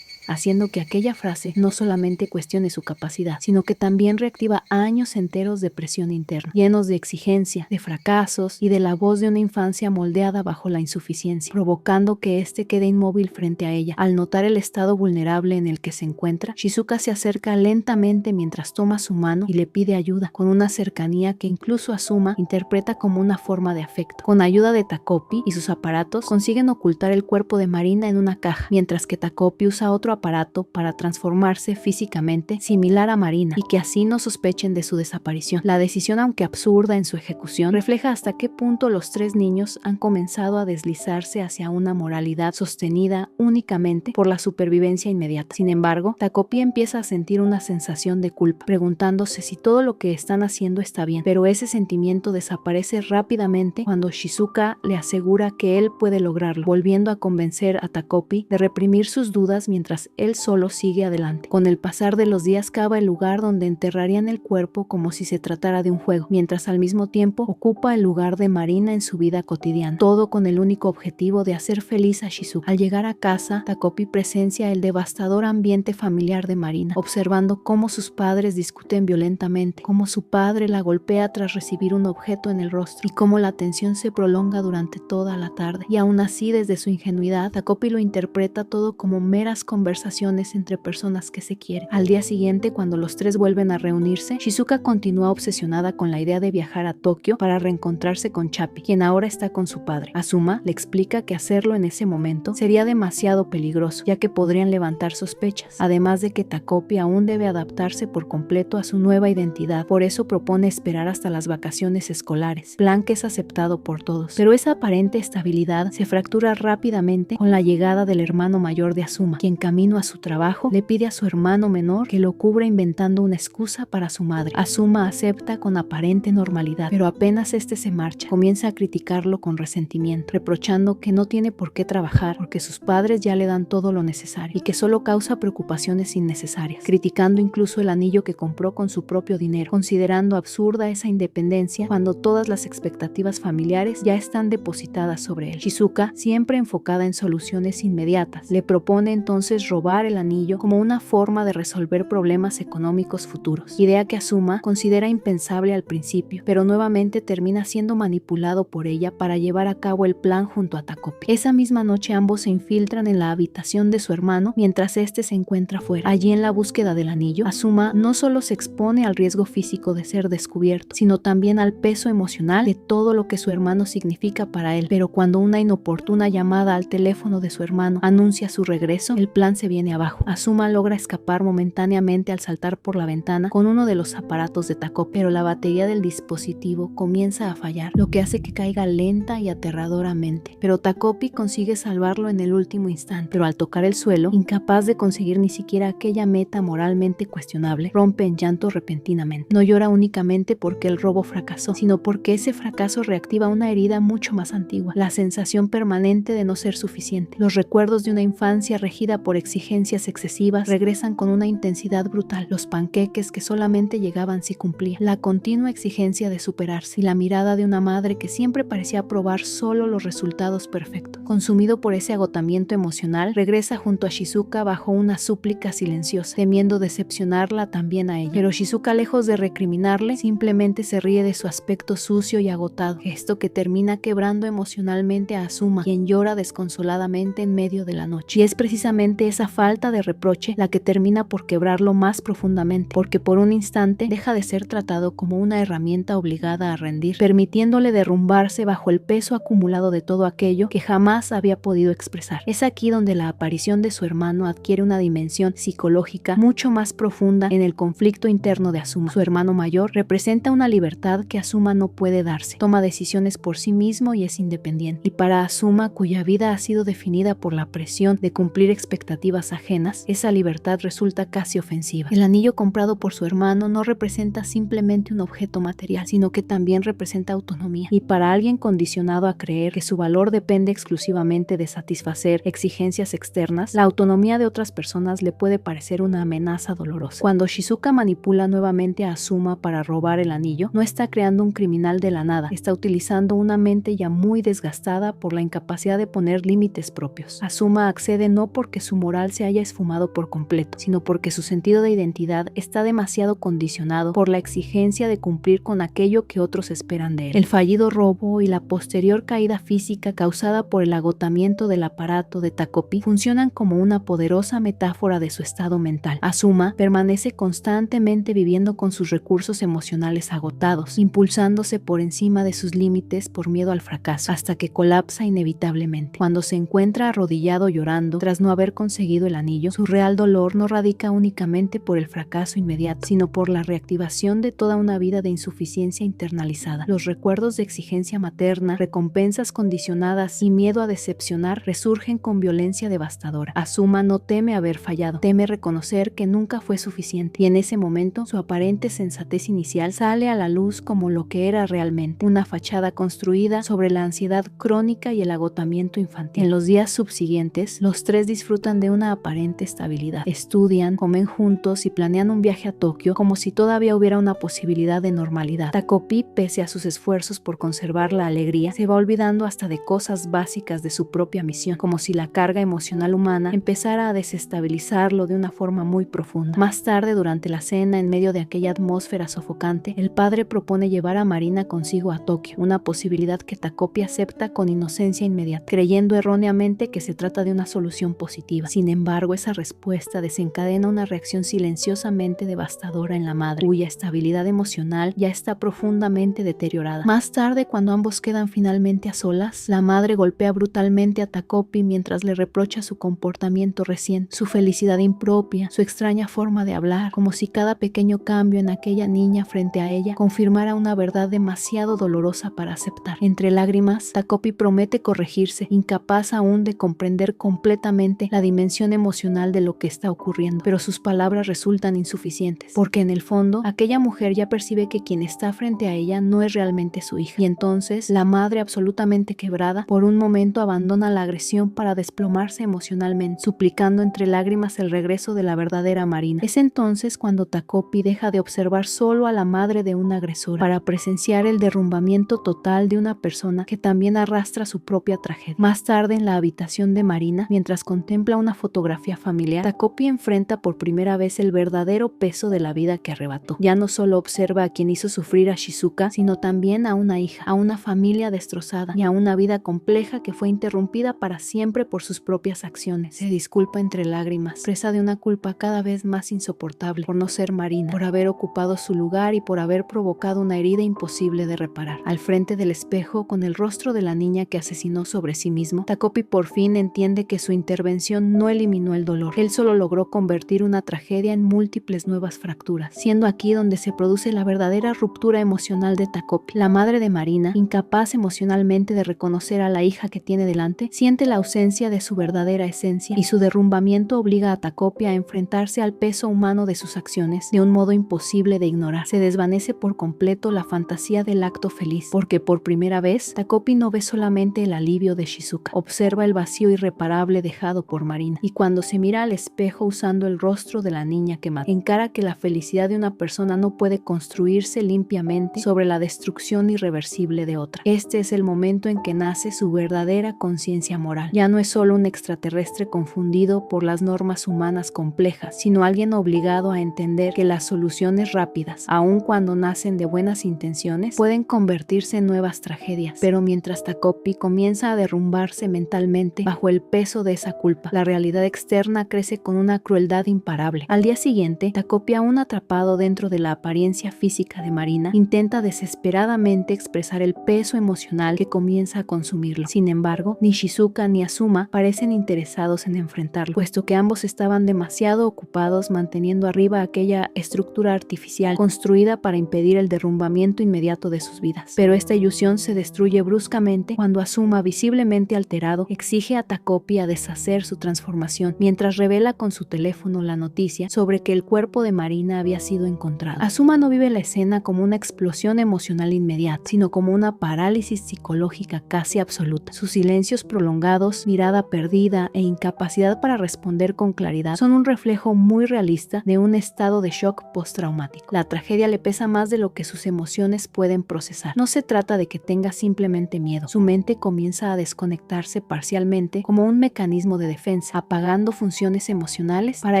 Haciendo que aquella frase no solamente cuestione su capacidad, sino que también reactiva años enteros de presión interna, llenos de exigencia, de fracasos y de la voz de una infancia moldeada bajo la insuficiencia, provocando que éste quede inmóvil frente a ella. Al notar el estado vulnerable en el que se encuentra, Shizuka se acerca lentamente mientras toma su mano y le pide ayuda, con una cercanía que incluso Asuma interpreta como una forma de afecto. Con ayuda de Takopi y sus aparatos, consiguen ocultar el cuerpo de Marina en una caja, mientras que Takopi usa otro aparato para transformarse físicamente similar a Marina y que así no sospechen de su desaparición. La decisión, aunque absurda en su ejecución, refleja hasta qué punto los tres niños han comenzado a deslizarse hacia una moralidad sostenida únicamente por la supervivencia inmediata. Sin embargo, Takopi empieza a sentir una sensación de culpa, preguntándose si todo lo que están haciendo está bien, pero ese sentimiento desaparece rápidamente cuando Shizuka le asegura que él puede lograrlo, volviendo a convencer a Takopi de reprimir sus dudas mientras él solo sigue adelante. Con el pasar de los días cava el lugar donde enterrarían el cuerpo como si se tratara de un juego, mientras al mismo tiempo ocupa el lugar de Marina en su vida cotidiana, todo con el único objetivo de hacer feliz a Shizuka. Al llegar a casa, Takopi presencia el devastador ambiente familiar de Marina, observando cómo sus padres discuten violentamente, cómo su padre la golpea tras recibir un objeto en el rostro y cómo la tensión se prolonga durante toda la tarde. Y aún así, desde su ingenuidad, Takopi lo interpreta todo como meras conversaciones entre personas que se quieren. Al día siguiente, cuando los tres vuelven a reunirse, Shizuka continúa obsesionada con la idea de viajar a Tokio para reencontrarse con Chappie, quien ahora está con su padre. Asuma le explica que hacerlo en ese momento sería demasiado peligroso, ya que podrían levantar sospechas, además de que Takopi aún debe adaptarse por completo a su nueva identidad. Por eso propone esperar hasta las vacaciones escolares, plan que es aceptado por todos. Pero esa aparente estabilidad se fractura rápidamente con la llegada del hermano mayor de Asuma, quien camino a su trabajo le pide a su hermano menor que lo cubra inventando una excusa para su madre. Asuma acepta con aparente normalidad, pero apenas este se marcha, comienza a criticarlo con resentimiento, reprochando que no tiene por qué trabajar porque sus padres ya le dan todo lo necesario y que solo causa preocupaciones innecesarias, criticando incluso el anillo que compró con su propio dinero, considerando absurda esa independencia cuando todas las expectativas familiares ya están depositadas sobre él. Shizuka, siempre enfocada en soluciones inmediatas, le propone entonces robar el anillo como una forma de resolver problemas económicos futuros, idea que Asuma considera impensable al principio, pero nuevamente termina siendo manipulado por ella para llevar a cabo el plan junto a Takopi. Esa misma noche ambos se infiltran en la habitación de su hermano mientras este se encuentra fuera. Allí, en la búsqueda del anillo, Asuma no solo se expone al riesgo físico de ser descubierto, sino también al peso emocional de todo lo que su hermano significa para él. Pero cuando una inoportuna llamada al teléfono de su hermano anuncia su regreso, el plan se viene abajo. Asuma logra escapar momentáneamente al saltar por la ventana con uno de los aparatos de Takopi, pero la batería del dispositivo comienza a fallar, lo que hace que caiga lenta y aterradoramente. Pero Takopi consigue salvarlo en el último instante, pero al tocar el suelo, incapaz de conseguir ni siquiera aquella meta moralmente cuestionable, rompe en llanto repentinamente. No llora únicamente porque el robo fracasó, sino porque ese fracaso reactiva una herida mucho más antigua, la sensación permanente de no ser suficiente, los recuerdos de una infancia regida por exigencias excesivas regresan con una intensidad brutal, los panqueques que solamente llegaban si cumplía, la continua exigencia de superarse y la mirada de una madre que siempre parecía probar solo los resultados perfectos. Consumido por ese agotamiento emocional, regresa junto a Shizuka bajo una súplica silenciosa, temiendo decepcionarla también a ella. Pero Shizuka, lejos de recriminarle, simplemente se ríe de su aspecto sucio y agotado, gesto que termina quebrando emocionalmente a Azuma, quien llora desconsoladamente en medio de la noche. Y es precisamente esa falta de reproche la que termina por quebrarlo más profundamente, porque por un instante deja de ser tratado como una herramienta obligada a rendir, permitiéndole derrumbarse bajo el peso acumulado de todo aquello que jamás había podido expresar. Es aquí donde la aparición de su hermano adquiere una dimensión psicológica mucho más profunda en el conflicto interno de Azuma. Su hermano mayor representa una libertad que Azuma no puede darse, toma decisiones por sí mismo y es independiente. Y para Azuma, cuya vida ha sido definida por la presión de cumplir expectativas ajenas, esa libertad resulta casi ofensiva. El anillo comprado por su hermano no representa simplemente un objeto material, sino que también representa autonomía. Y para alguien condicionado a creer que su valor depende exclusivamente de satisfacer exigencias externas, la autonomía de otras personas le puede parecer una amenaza dolorosa. Cuando Shizuka manipula nuevamente a Azuma para robar el anillo, no está creando un criminal de la nada, está utilizando una mente ya muy desgastada por la incapacidad de poner límites propios. Azuma accede no porque su moral se haya esfumado por completo, sino porque su sentido de identidad está demasiado condicionado por la exigencia de cumplir con aquello que otros esperan de él. El fallido robo y la posterior caída física causada por el agotamiento del aparato de Takopi funcionan como una poderosa metáfora de su estado mental. Azuma permanece constantemente viviendo con sus recursos emocionales agotados, impulsándose por encima de sus límites por miedo al fracaso, hasta que colapsa inevitablemente. Cuando se encuentra arrodillado llorando tras no haber conseguido el anillo, su real dolor no radica únicamente por el fracaso inmediato, sino por la reactivación de toda una vida de insuficiencia internalizada. Los recuerdos de exigencia materna, recompensas condicionadas y miedo a decepcionar resurgen con violencia devastadora. Azuma no teme haber fallado, teme reconocer que nunca fue suficiente, y en ese momento su aparente sensatez inicial sale a la luz como lo que era realmente, una fachada construida sobre la ansiedad crónica y el agotamiento infantil. En los días subsiguientes, los tres disfrutan de una aparente estabilidad. Estudian, comen juntos y planean un viaje a Tokio como si todavía hubiera una posibilidad de normalidad. Takopi, pese a sus esfuerzos por conservar la alegría, se va olvidando hasta de cosas básicas de su propia misión, como si la carga emocional humana empezara a desestabilizarlo de una forma muy profunda. Más tarde, durante la cena, en medio de aquella atmósfera sofocante, el padre propone llevar a Marina consigo a Tokio, una posibilidad que Takopi acepta con inocencia inmediata, creyendo erróneamente que se trata de una solución positiva. Sin embargo, esa respuesta desencadena una reacción silenciosamente devastadora en la madre, cuya estabilidad emocional ya está profundamente deteriorada. Más tarde, cuando ambos quedan finalmente a solas, la madre golpea brutalmente a Takopi mientras le reprocha su comportamiento reciente, su felicidad impropia, su extraña forma de hablar, como si cada pequeño cambio en aquella niña frente a ella confirmara una verdad demasiado dolorosa para aceptar. Entre lágrimas, Takopi promete corregirse, incapaz aún de comprender completamente la dimensión emocional de lo que está ocurriendo, pero sus palabras resultan insuficientes, porque en el fondo, aquella mujer ya percibe que quien está frente a ella no es realmente su hija, y entonces la madre, absolutamente quebrada, por un momento abandona la agresión para desplomarse emocionalmente, suplicando entre lágrimas el regreso de la verdadera Marina. Es entonces cuando Takopi deja de observar solo a la madre de una agresora para presenciar el derrumbamiento total de una persona que también arrastra su propia tragedia. Más tarde, en la habitación de Marina, mientras contempla una fotografía familiar, Takopi enfrenta por primera vez el verdadero peso de la vida que arrebató. Ya no solo observa a quien hizo sufrir a Shizuka, sino también a una hija, a una familia destrozada y a una vida compleja que fue interrumpida para siempre por sus propias acciones. Se disculpa entre lágrimas, presa de una culpa cada vez más insoportable por no ser Marina, por haber ocupado su lugar y por haber provocado una herida imposible de reparar. Al frente del espejo, con el rostro de la niña que asesinó sobre sí mismo, Takopi por fin entiende que su intervención no eliminó el dolor. Él solo logró convertir una tragedia en múltiples nuevas fracturas, siendo aquí donde se produce la verdadera ruptura emocional de Takopi. La madre de Marina, incapaz emocionalmente de reconocer a la hija que tiene tiene delante, siente la ausencia de su verdadera esencia y su derrumbamiento obliga a Takopi a enfrentarse al peso humano de sus acciones de un modo imposible de ignorar. Se desvanece por completo la fantasía del acto feliz, porque por primera vez Takopi no ve solamente el alivio de Shizuka, observa el vacío irreparable dejado por Marina, y cuando se mira al espejo usando el rostro de la niña que mató, encara que la felicidad de una persona no puede construirse limpiamente sobre la destrucción irreversible de otra. Este es el momento en que nace su verdadera conciencia moral. Ya no es solo un extraterrestre confundido por las normas humanas complejas, sino alguien obligado a entender que las soluciones rápidas, aun cuando nacen de buenas intenciones, pueden convertirse en nuevas tragedias. Pero mientras Takopi comienza a derrumbarse mentalmente bajo el peso de esa culpa, la realidad externa crece con una crueldad imparable. Al día siguiente, Takopi, aún atrapado dentro de la apariencia física de Marina, intenta desesperadamente expresar el peso emocional que comienza a consumirlo. Sin embargo, ni Shizuka ni Azuma parecen interesados en enfrentarlo, puesto que ambos estaban demasiado ocupados manteniendo arriba aquella estructura artificial construida para impedir el derrumbamiento inmediato de sus vidas. Pero esta ilusión se destruye bruscamente cuando Azuma, visiblemente alterado, exige a Takopi a deshacer su transformación, mientras revela con su teléfono la noticia sobre que el cuerpo de Marina había sido encontrado. Azuma no vive la escena como una explosión emocional inmediata, sino como una parálisis psicológica casi absoluta. Sus silencios prolongados, mirada perdida e incapacidad para responder con claridad son un reflejo muy realista de un estado de shock postraumático. La tragedia le pesa más de lo que sus emociones pueden procesar. No se trata de que tenga simplemente miedo. Su mente comienza a desconectarse parcialmente como un mecanismo de defensa, apagando funciones emocionales para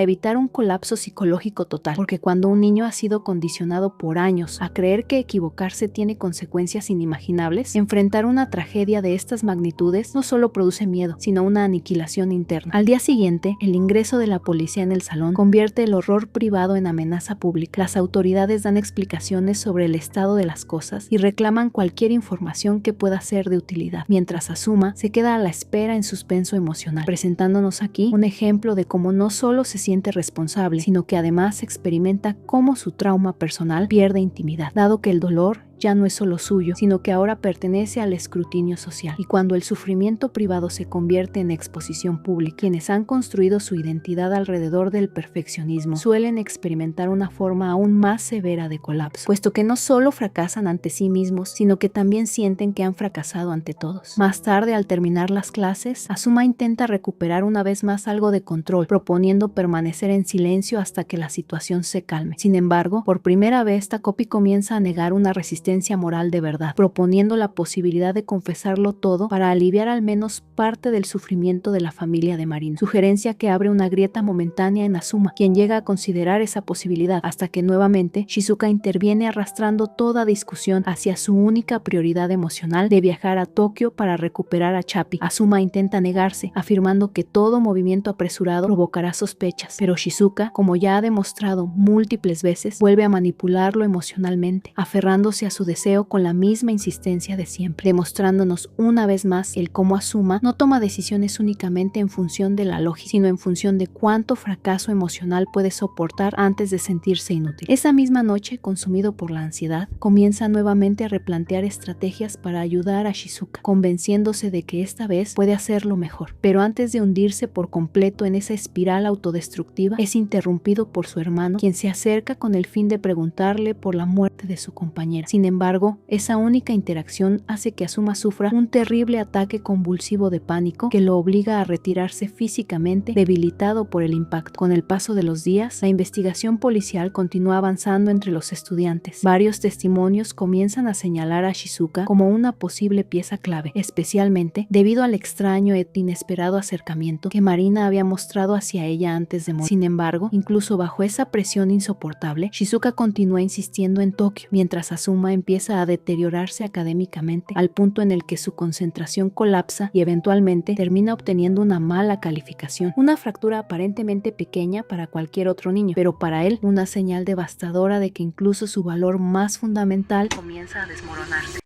evitar un colapso psicológico total. Porque cuando un niño ha sido condicionado por años a creer que equivocarse tiene consecuencias inimaginables, enfrentar una tragedia de estas magnitudes no solo produce miedo, sino una aniquilación interna. Al día siguiente, el ingreso de la policía en el salón convierte el horror privado en amenaza pública. Las autoridades dan explicaciones sobre el estado de las cosas y reclaman cualquier información que pueda ser de utilidad, mientras Azuma se queda a la espera en suspenso emocional, presentándonos aquí un ejemplo de cómo no solo se siente responsable, sino que además experimenta cómo su trauma personal pierde intimidad, dado que el dolor ya no es solo suyo, sino que ahora pertenece al escrutinio social. Y cuando el sufrimiento privado se convierte en exposición pública, quienes han construido su identidad alrededor del perfeccionismo suelen experimentar una forma aún más severa de colapso, puesto que no solo fracasan ante sí mismos, sino que también sienten que han fracasado ante todos. Más tarde, al terminar las clases, Azuma intenta recuperar una vez más algo de control, proponiendo permanecer en silencio hasta que la situación se calme. Sin embargo, por primera vez, Takopi comienza a negar una resistencia moral de verdad, proponiendo la posibilidad de confesarlo todo para aliviar al menos parte del sufrimiento de la familia de Marina, sugerencia que abre una grieta momentánea en Azuma, quien llega a considerar esa posibilidad, hasta que nuevamente Shizuka interviene arrastrando toda discusión hacia su única prioridad emocional de viajar a Tokio para recuperar a Chapi. Azuma intenta negarse, afirmando que todo movimiento apresurado provocará sospechas, pero Shizuka, como ya ha demostrado múltiples veces, vuelve a manipularlo emocionalmente, aferrándose a su deseo con la misma insistencia de siempre, demostrándonos una vez más el cómo Azuma no toma decisiones únicamente en función de la lógica, sino en función de cuánto fracaso emocional puede soportar antes de sentirse inútil. Esa misma noche, consumido por la ansiedad, comienza nuevamente a replantear estrategias para ayudar a Shizuka, convenciéndose de que esta vez puede hacerlo mejor. Pero antes de hundirse por completo en esa espiral autodestructiva, es interrumpido por su hermano, quien se acerca con el fin de preguntarle por la muerte de su compañera. Sin embargo, esa única interacción hace que Azuma sufra un terrible ataque convulsivo de pánico que lo obliga a retirarse físicamente, debilitado por el impacto. Con el paso de los días, la investigación policial continúa avanzando entre los estudiantes. Varios testimonios comienzan a señalar a Shizuka como una posible pieza clave, especialmente debido al extraño e inesperado acercamiento que Marina había mostrado hacia ella antes de morir. Sin embargo, incluso bajo esa presión insoportable, Shizuka continúa insistiendo en Tokio, mientras Azuma empieza a deteriorarse académicamente al punto en el que su concentración colapsa y eventualmente termina obteniendo una mala calificación. Una fractura aparentemente pequeña para cualquier otro niño, pero para él una señal devastadora de que incluso su valor más fundamental comienza a desmoronarse.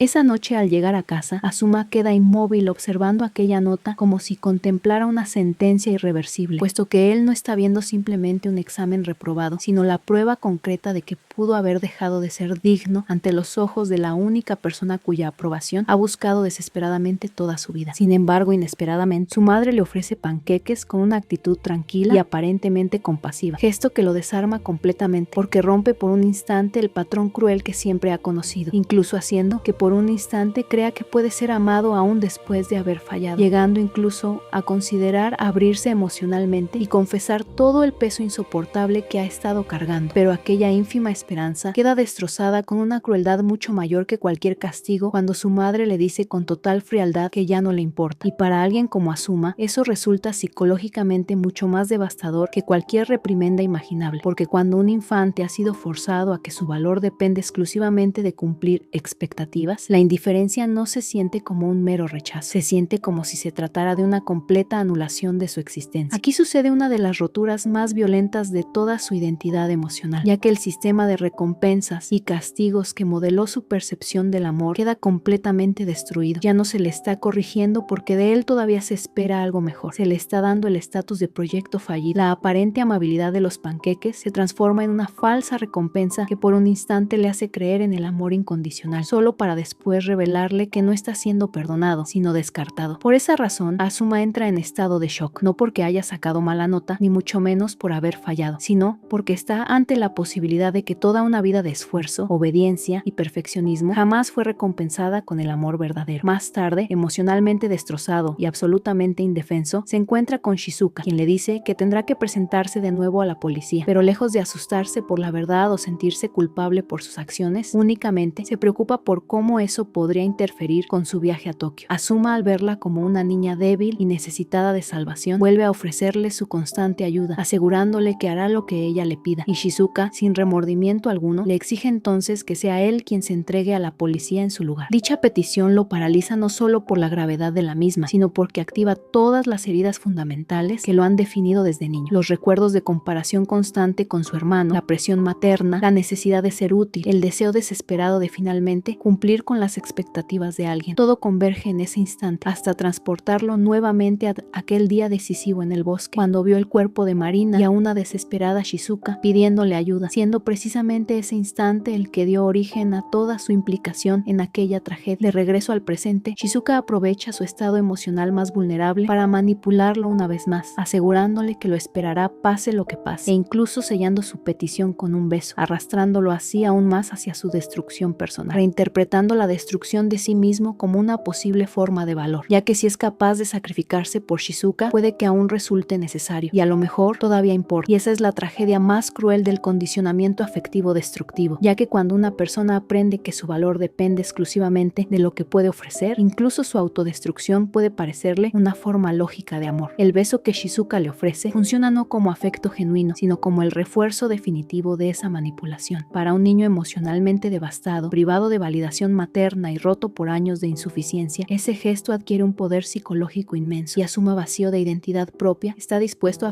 Esa noche, al llegar a casa, Azuma queda inmóvil observando aquella nota como si contemplara una sentencia irreversible, puesto que él no está viendo simplemente un examen reprobado, sino la prueba concreta de que pudo haber dejado de ser digno ante los ojos de la única persona cuya aprobación ha buscado desesperadamente toda su vida. Sin embargo, inesperadamente, su madre le ofrece panqueques con una actitud tranquila y aparentemente compasiva, gesto que lo desarma completamente porque rompe por un instante el patrón cruel que siempre ha conocido, incluso haciendo que por un instante crea que puede ser amado aún después de haber fallado, llegando incluso a considerar abrirse emocionalmente y confesar todo el peso insoportable que ha estado cargando. Pero aquella ínfima esperanza queda destrozada con una crueldad mucho mayor que cualquier castigo cuando su madre le dice con total frialdad que ya no le importa. Y para alguien como Azuma, eso resulta psicológicamente mucho más devastador que cualquier reprimenda imaginable, porque cuando un infante ha sido forzado a que su valor depende exclusivamente de cumplir expectativas, la indiferencia no se siente como un mero rechazo, se siente como si se tratara de una completa anulación de su existencia. Aquí sucede una de las roturas más violentas de toda su identidad emocional, ya que el sistema de recompensas y castigos que modeló su percepción del amor queda completamente destruido. Ya no se le está corrigiendo porque de él todavía se espera algo mejor. Se le está dando el estatus de proyecto fallido. La aparente amabilidad de los panqueques se transforma en una falsa recompensa que por un instante le hace creer en el amor incondicional, solo para después revelarle que no está siendo perdonado, sino descartado. Por esa razón, Azuma entra en estado de shock, no porque haya sacado mala nota, ni mucho menos por haber fallado, sino porque está ante la posibilidad de que toda una vida de esfuerzo, obediencia y perfeccionismo jamás fue recompensada con el amor verdadero. Más tarde, emocionalmente destrozado y absolutamente indefenso, se encuentra con Shizuka, quien le dice que tendrá que presentarse de nuevo a la policía, pero lejos de asustarse por la verdad o sentirse culpable por sus acciones, únicamente se preocupa por cómo eso podría interferir con su viaje a Tokio. Azuma, al verla como una niña débil y necesitada de salvación, vuelve a ofrecerle su constante ayuda, asegurándole que hará lo que ella le pida, y Shizuka, sin remordimiento alguno, le exige entonces que sea él quien se entregue a la policía en su lugar. Dicha petición lo paraliza no solo por la gravedad de la misma, sino porque activa todas las heridas fundamentales que lo han definido desde niño. Los recuerdos de comparación constante con su hermano, la presión materna, la necesidad de ser útil, el deseo desesperado de finalmente cumplir con las expectativas de alguien. Todo converge en ese instante hasta transportarlo nuevamente a aquel día decisivo en el bosque, cuando vio el cuerpo de Marina y a una desesperada Shizuka pidiéndole ayuda, siendo precisamente ese instante el que dio origen a toda su implicación en aquella tragedia. De regreso al presente, Shizuka aprovecha su estado emocional más vulnerable para manipularlo una vez más, asegurándole que lo esperará pase lo que pase, e incluso sellando su petición con un beso, arrastrándolo así aún más hacia su destrucción personal, reinterpretando la destrucción de sí mismo como una posible forma de valor, ya que si es capaz de sacrificarse por Shizuka, puede que aún resulte necesario, y a lo mejor todavía importa. Y esa es la tragedia más cruel del condicionamiento afectivo destructivo, ya que cuando una persona aprende que su valor depende exclusivamente de lo que puede ofrecer, incluso su autodestrucción puede parecerle una forma lógica de amor. El beso que Shizuka le ofrece funciona no como afecto genuino, sino como el refuerzo definitivo de esa manipulación. Para un niño emocionalmente devastado, privado de validación materna y roto por años de insuficiencia, ese gesto adquiere un poder psicológico inmenso y Azuma, vacío de identidad propia, está dispuesto a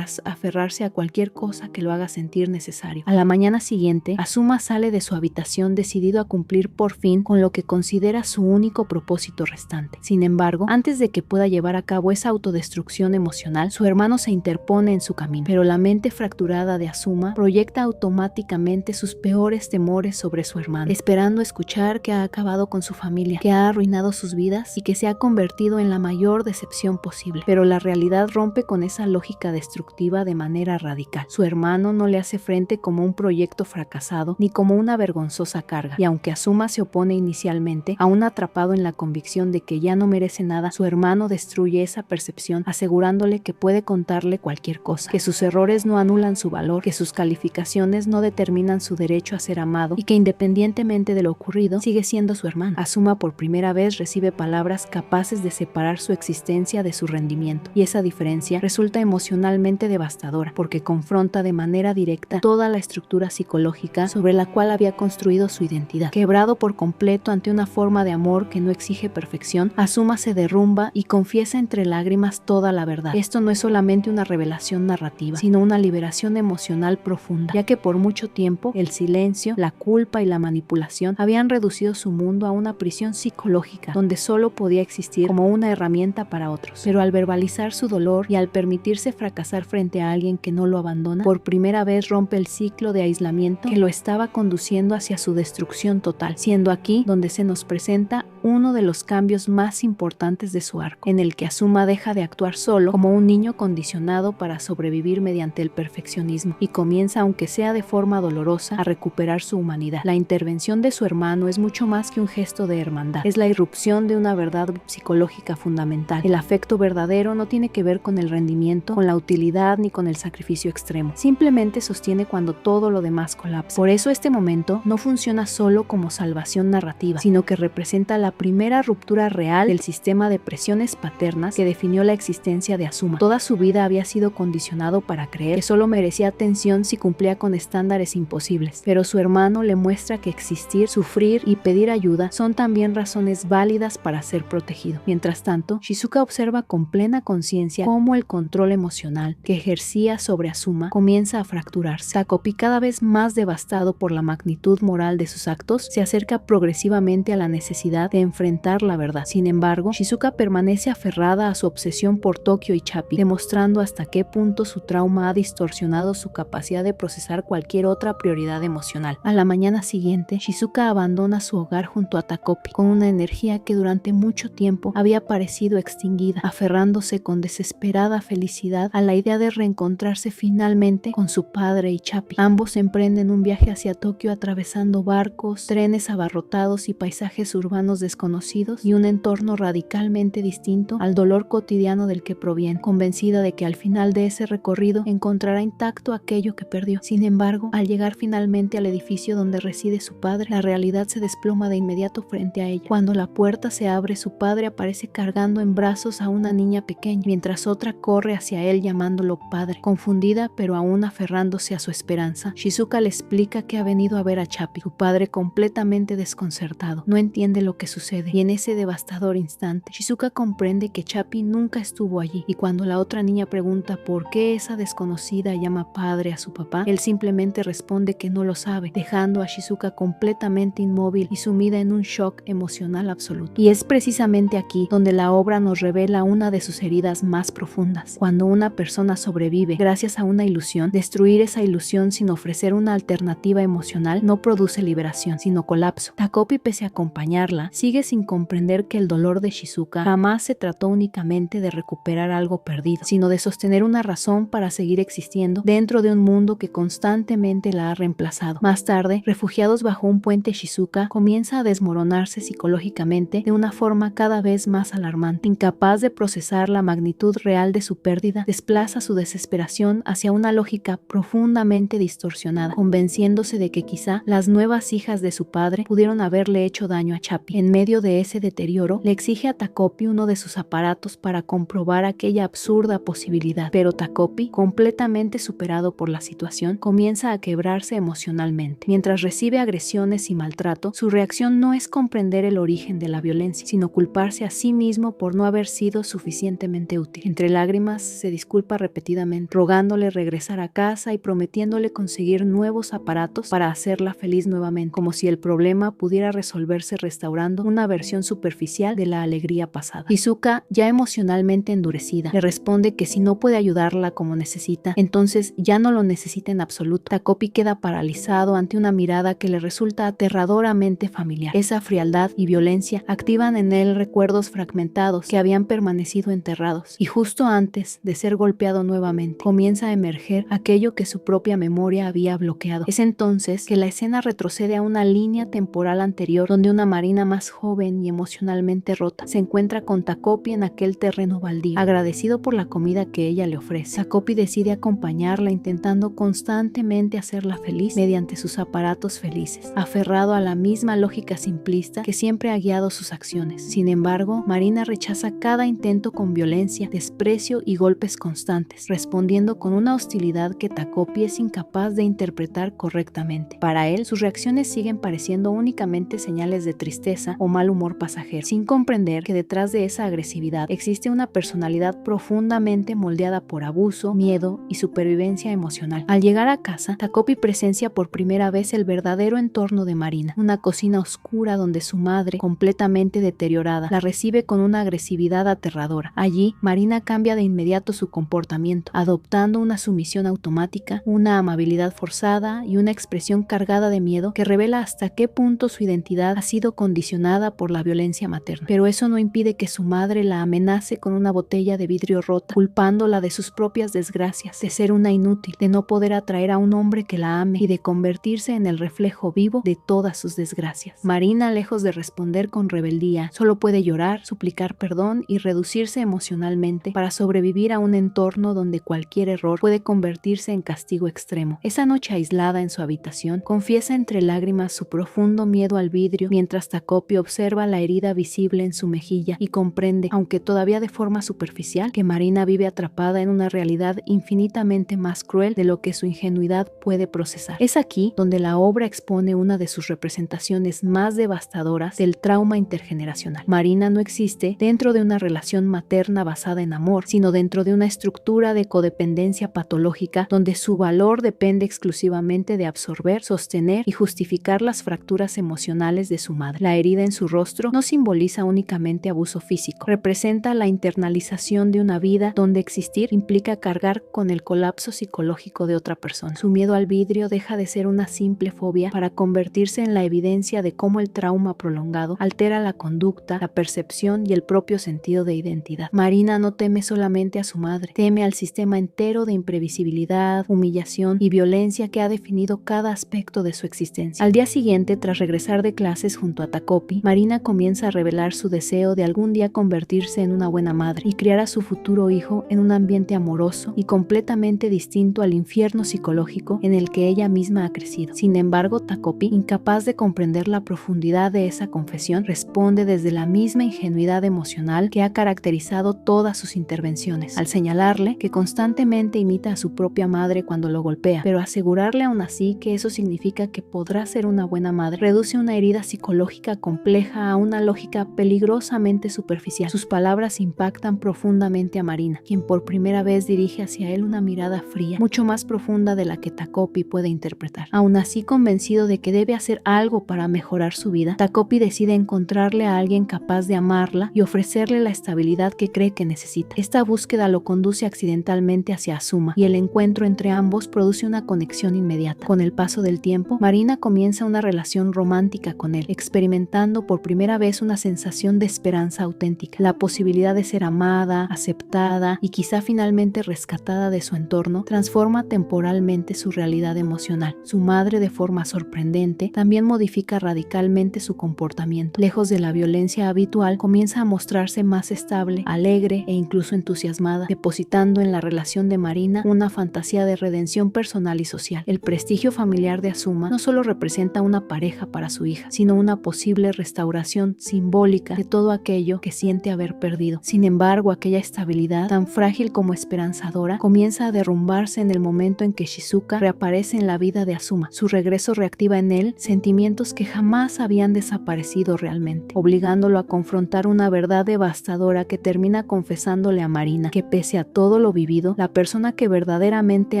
aferrarse a cualquier cosa que lo haga sentir necesario. A la mañana siguiente, Azuma sale de su habitación decidido a cumplir por fin con lo que considera su único propósito restante. Sin embargo, antes de que pueda llevar a cabo esa autodestrucción emocional, su hermano se interpone en su camino, pero la mente fracturada de Azuma proyecta automáticamente sus peores temores sobre su hermano, esperando escuchar que ha acabado con su familia, que ha arruinado sus vidas y que se ha convertido en la mayor decepción posible. Pero la realidad rompe con esa lógica destructiva de manera radical. Su hermano no le hace frente como un proyecto fracasado ni como una vergonzosa carga, y aunque Azuma se opone inicialmente, aún atrapado en la convicción de que ya no merece nada, su hermano destruye esa percepción, asegurándole que puede contarle cualquier cosa, que sus errores no anulan su valor, que sus calificaciones no determinan su derecho a ser amado y que independientemente de lo ocurrido, sigue siendo su hermano. Azuma por primera vez recibe palabras capaces de separar su existencia de su rendimiento, y esa diferencia resulta emocionalmente devastadora porque confronta de manera directa toda la estructura psicológica sobre la cual había construido su identidad. Quebrado por completo ante una forma de amor que no exige perfección, Azuma se derrumba y confiesa entre lágrimas toda la verdad. Esto no es solamente una revelación narrativa, sino una liberación emocional profunda, ya que por mucho tiempo el silencio, la culpa y la manipulación habían reducido su mundo a una prisión psicológica, donde solo podía existir como una herramienta para otros. Pero al verbalizar su dolor y al permitirse fracasar frente a alguien que no lo abandona, por primera vez rompe el ciclo de aislamiento que lo estaba conduciendo hacia su destrucción total, siendo aquí donde se nos presenta uno de los cambios más importantes de su arco, en el que Azuma deja de actuar solo como un niño condicionado para sobrevivir mediante el perfeccionismo y comienza, aunque sea de forma dolorosa, a recuperar su humanidad. La intervención de su hermano es mucho más que un gesto de hermandad, es la irrupción de una verdad psicológica fundamental. El afecto verdadero no tiene que ver con el rendimiento, con la utilidad ni con el sacrificio extremo, simplemente sostiene cuando todo lo demás colapsa. Por eso este momento no funciona solo como salvación narrativa, sino que representa la primera ruptura real del sistema de presiones paternas que definió la existencia de Azuma. Toda su vida había sido condicionado para creer que solo merecía atención si cumplía con estándares imposibles, pero su hermano le muestra que existir, sufrir y pedir ayuda son también razones válidas para ser protegido. Mientras tanto, Shizuka observa con plena conciencia cómo el control emocional que ejercía sobre Azuma comienza a fracturarse. Takopi, cada vez más devastado por la magnitud moral de sus actos, se acerca progresivamente a la necesidad de enfrentar la verdad. Sin embargo, Shizuka permanece aferrada a su obsesión por Tokio y Chapi, demostrando hasta qué punto su trauma ha distorsionado su capacidad de procesar cualquier otra prioridad emocional. A la mañana siguiente, Shizuka abandona su hogar junto a Takopi, con una energía que durante mucho tiempo había parecido extinguida, aferrándose con desesperada felicidad a la idea de reencontrarse finalmente con su padre y Chapi. Ambos emprenden un viaje hacia Tokio atravesando barcos, trenes abarrotados y paisajes urbanos desconocidos y un entorno radicalmente distinto al dolor cotidiano del que proviene, convencida de que al final de ese recorrido encontrará intacto aquello que perdió. Sin embargo, al llegar finalmente al edificio donde reside su padre, la realidad se desploma de inmediato frente a ella. Cuando la puerta se abre, su padre aparece cargando en brazos a una niña pequeña, mientras otra corre hacia él llamándolo padre. Confundida, pero aún aferrándose a su esperanza, Shizuka le explica que ha venido a ver a Chapi. Su padre, completamente desconcertado, no entiende lo que sucede, y en ese devastador instante, Shizuka comprende que Chapi nunca estuvo allí, y cuando la otra niña pregunta por qué esa desconocida llama padre a su papá, él simplemente responde que no lo sabe, dejando a Shizuka completamente inmóvil y sumida en un shock emocional absoluto. Y es precisamente aquí donde la obra nos revela una de sus heridas más profundas. Cuando una persona sobrevive gracias a una ilusión, destruir esa ilusión sin ofrecer una alternativa emocional no produce liberación, sino colapso. Takopi, pese a acompañarla, sigue sin comprender que el dolor de Shizuka jamás se trató únicamente de recuperar algo perdido, sino de sostener una razón para seguir existiendo dentro de un mundo que constantemente la ha reemplazado. Más tarde, refugiados bajo un puente, Shizuka comienza a desmoronarse psicológicamente de una forma cada vez más alarmante. Incapaz de procesar la magnitud real de su pérdida, desplaza su desesperación hacia una lógica profundamente distorsionada, convenciéndose de que quizá las nuevas hijas de su padre pudieron haberle hecho daño a Chapi. En medio de ese deterioro, le exige a Takopi uno de sus aparatos para comprobar aquella absurda posibilidad, pero Takopi, completamente superado por la situación, comienza a quebrarse emocionalmente. Mientras recibe agresiones y maltrato, su reacción no es comprender el origen de la violencia, sino culparse a sí mismo por no haber sido suficientemente útil. Entre lágrimas, se disculpa repetidamente, rogándole regresar a casa y prometiéndole conseguir nuevos aparatos para hacerla feliz nuevamente, como si el problema pudiera resolverse restaurando una versión superficial de la alegría pasada. Shizuka, ya emocionalmente endurecida, le responde que si no puede ayudarla como necesita, entonces ya no lo necesita en absoluto. Takopi queda paralizado ante una mirada que le resulta aterradoramente familiar. Esa frialdad y violencia activan en él recuerdos fragmentados que habían permanecido enterrados, y justo antes de ser golpeado nuevamente, comienza a emerger aquello que su propia memoria había bloqueado. Es entonces que la escena retrocede a una línea temporal anterior, donde una Marina más joven y emocionalmente rota se encuentra con Takopi en aquel terreno baldío, agradecido por la comida que ella le ofrece. Takopi decide acompañarla, intentando constantemente hacerla feliz mediante sus aparatos felices, aferrado a la misma lógica simplista que siempre ha guiado sus acciones. Sin embargo, Marina rechaza cada intento con violencia, desprecio y golpes constantes, respondiendo con una hostilidad que Takopi es incapaz de interpretar correctamente. Para él, sus reacciones siguen pareciendo únicamente señales de tristeza o o mal humor pasajero, sin comprender que detrás de esa agresividad existe una personalidad profundamente moldeada por abuso, miedo y supervivencia emocional. Al llegar a casa, Takopi presencia por primera vez el verdadero entorno de Marina, una cocina oscura donde su madre, completamente deteriorada, la recibe con una agresividad aterradora. Allí, Marina cambia de inmediato su comportamiento, adoptando una sumisión automática, una amabilidad forzada y una expresión cargada de miedo que revela hasta qué punto su identidad ha sido condicionada por la violencia materna. Pero eso no impide que su madre la amenace con una botella de vidrio rota, culpándola de sus propias desgracias, de ser una inútil, de no poder atraer a un hombre que la ame y de convertirse en el reflejo vivo de todas sus desgracias. Marina, lejos de responder con rebeldía, solo puede llorar, suplicar perdón y reducirse emocionalmente para sobrevivir a un entorno donde cualquier error puede convertirse en castigo extremo. Esa noche aislada en su habitación, confiesa entre lágrimas su profundo miedo al vidrio mientras Takopi observa la herida visible en su mejilla y comprende, aunque todavía de forma superficial, que Marina vive atrapada en una realidad infinitamente más cruel de lo que su ingenuidad puede procesar. Es aquí donde la obra expone una de sus representaciones más devastadoras del trauma intergeneracional. Marina no existe dentro de una relación materna basada en amor, sino dentro de una estructura de codependencia patológica donde su valor depende exclusivamente de absorber, sostener y justificar las fracturas emocionales de su madre. La herida en su rostro no simboliza únicamente abuso físico, representa la internalización de una vida donde existir implica cargar con el colapso psicológico de otra persona. Su miedo al vidrio deja de ser una simple fobia para convertirse en la evidencia de cómo el trauma prolongado altera la conducta, la percepción y el propio sentido de identidad. Marina no teme solamente a su madre, teme al sistema entero de imprevisibilidad, humillación y violencia que ha definido cada aspecto de su existencia. Al día siguiente, tras regresar de clases junto a Takopi, Marina comienza a revelar su deseo de algún día convertirse en una buena madre y criar a su futuro hijo en un ambiente amoroso y completamente distinto al infierno psicológico en el que ella misma ha crecido. Sin embargo, Takopi, incapaz de comprender la profundidad de esa confesión, responde desde la misma ingenuidad emocional que ha caracterizado todas sus intervenciones, al señalarle que constantemente imita a su propia madre cuando lo golpea, pero asegurarle aún así que eso significa que podrá ser una buena madre reduce una herida psicológica compleja a una lógica peligrosamente superficial. Sus palabras impactan profundamente a Marina, quien por primera vez dirige hacia él una mirada fría, mucho más profunda de la que Takopi puede interpretar. Aún así, convencido de que debe hacer algo para mejorar su vida, Takopi decide encontrarle a alguien capaz de amarla y ofrecerle la estabilidad que cree que necesita. Esta búsqueda lo conduce accidentalmente hacia Azuma y el encuentro entre ambos produce una conexión inmediata. Con el paso del tiempo, Marina comienza una relación romántica con él, experimentando por primera vez una sensación de esperanza auténtica, la posibilidad de ser amada, aceptada y quizá finalmente rescatada de su entorno, transforma temporalmente su realidad emocional. Su madre, de forma sorprendente, también modifica radicalmente su comportamiento. Lejos de la violencia habitual, comienza a mostrarse más estable, alegre e incluso entusiasmada, depositando en la relación de Marina una fantasía de redención personal y social. El prestigio familiar de Azuma no solo representa una pareja para su hija, sino una posible restauración simbólica de todo aquello que siente haber perdido. Sin embargo, aquella estabilidad, tan frágil como esperanzadora, comienza a derrumbarse en el momento en que Shizuka reaparece en la vida de Azuma. Su regreso reactiva en él sentimientos que jamás habían desaparecido realmente, obligándolo a confrontar una verdad devastadora que termina confesándole a Marina que pese a todo lo vivido, la persona que verdaderamente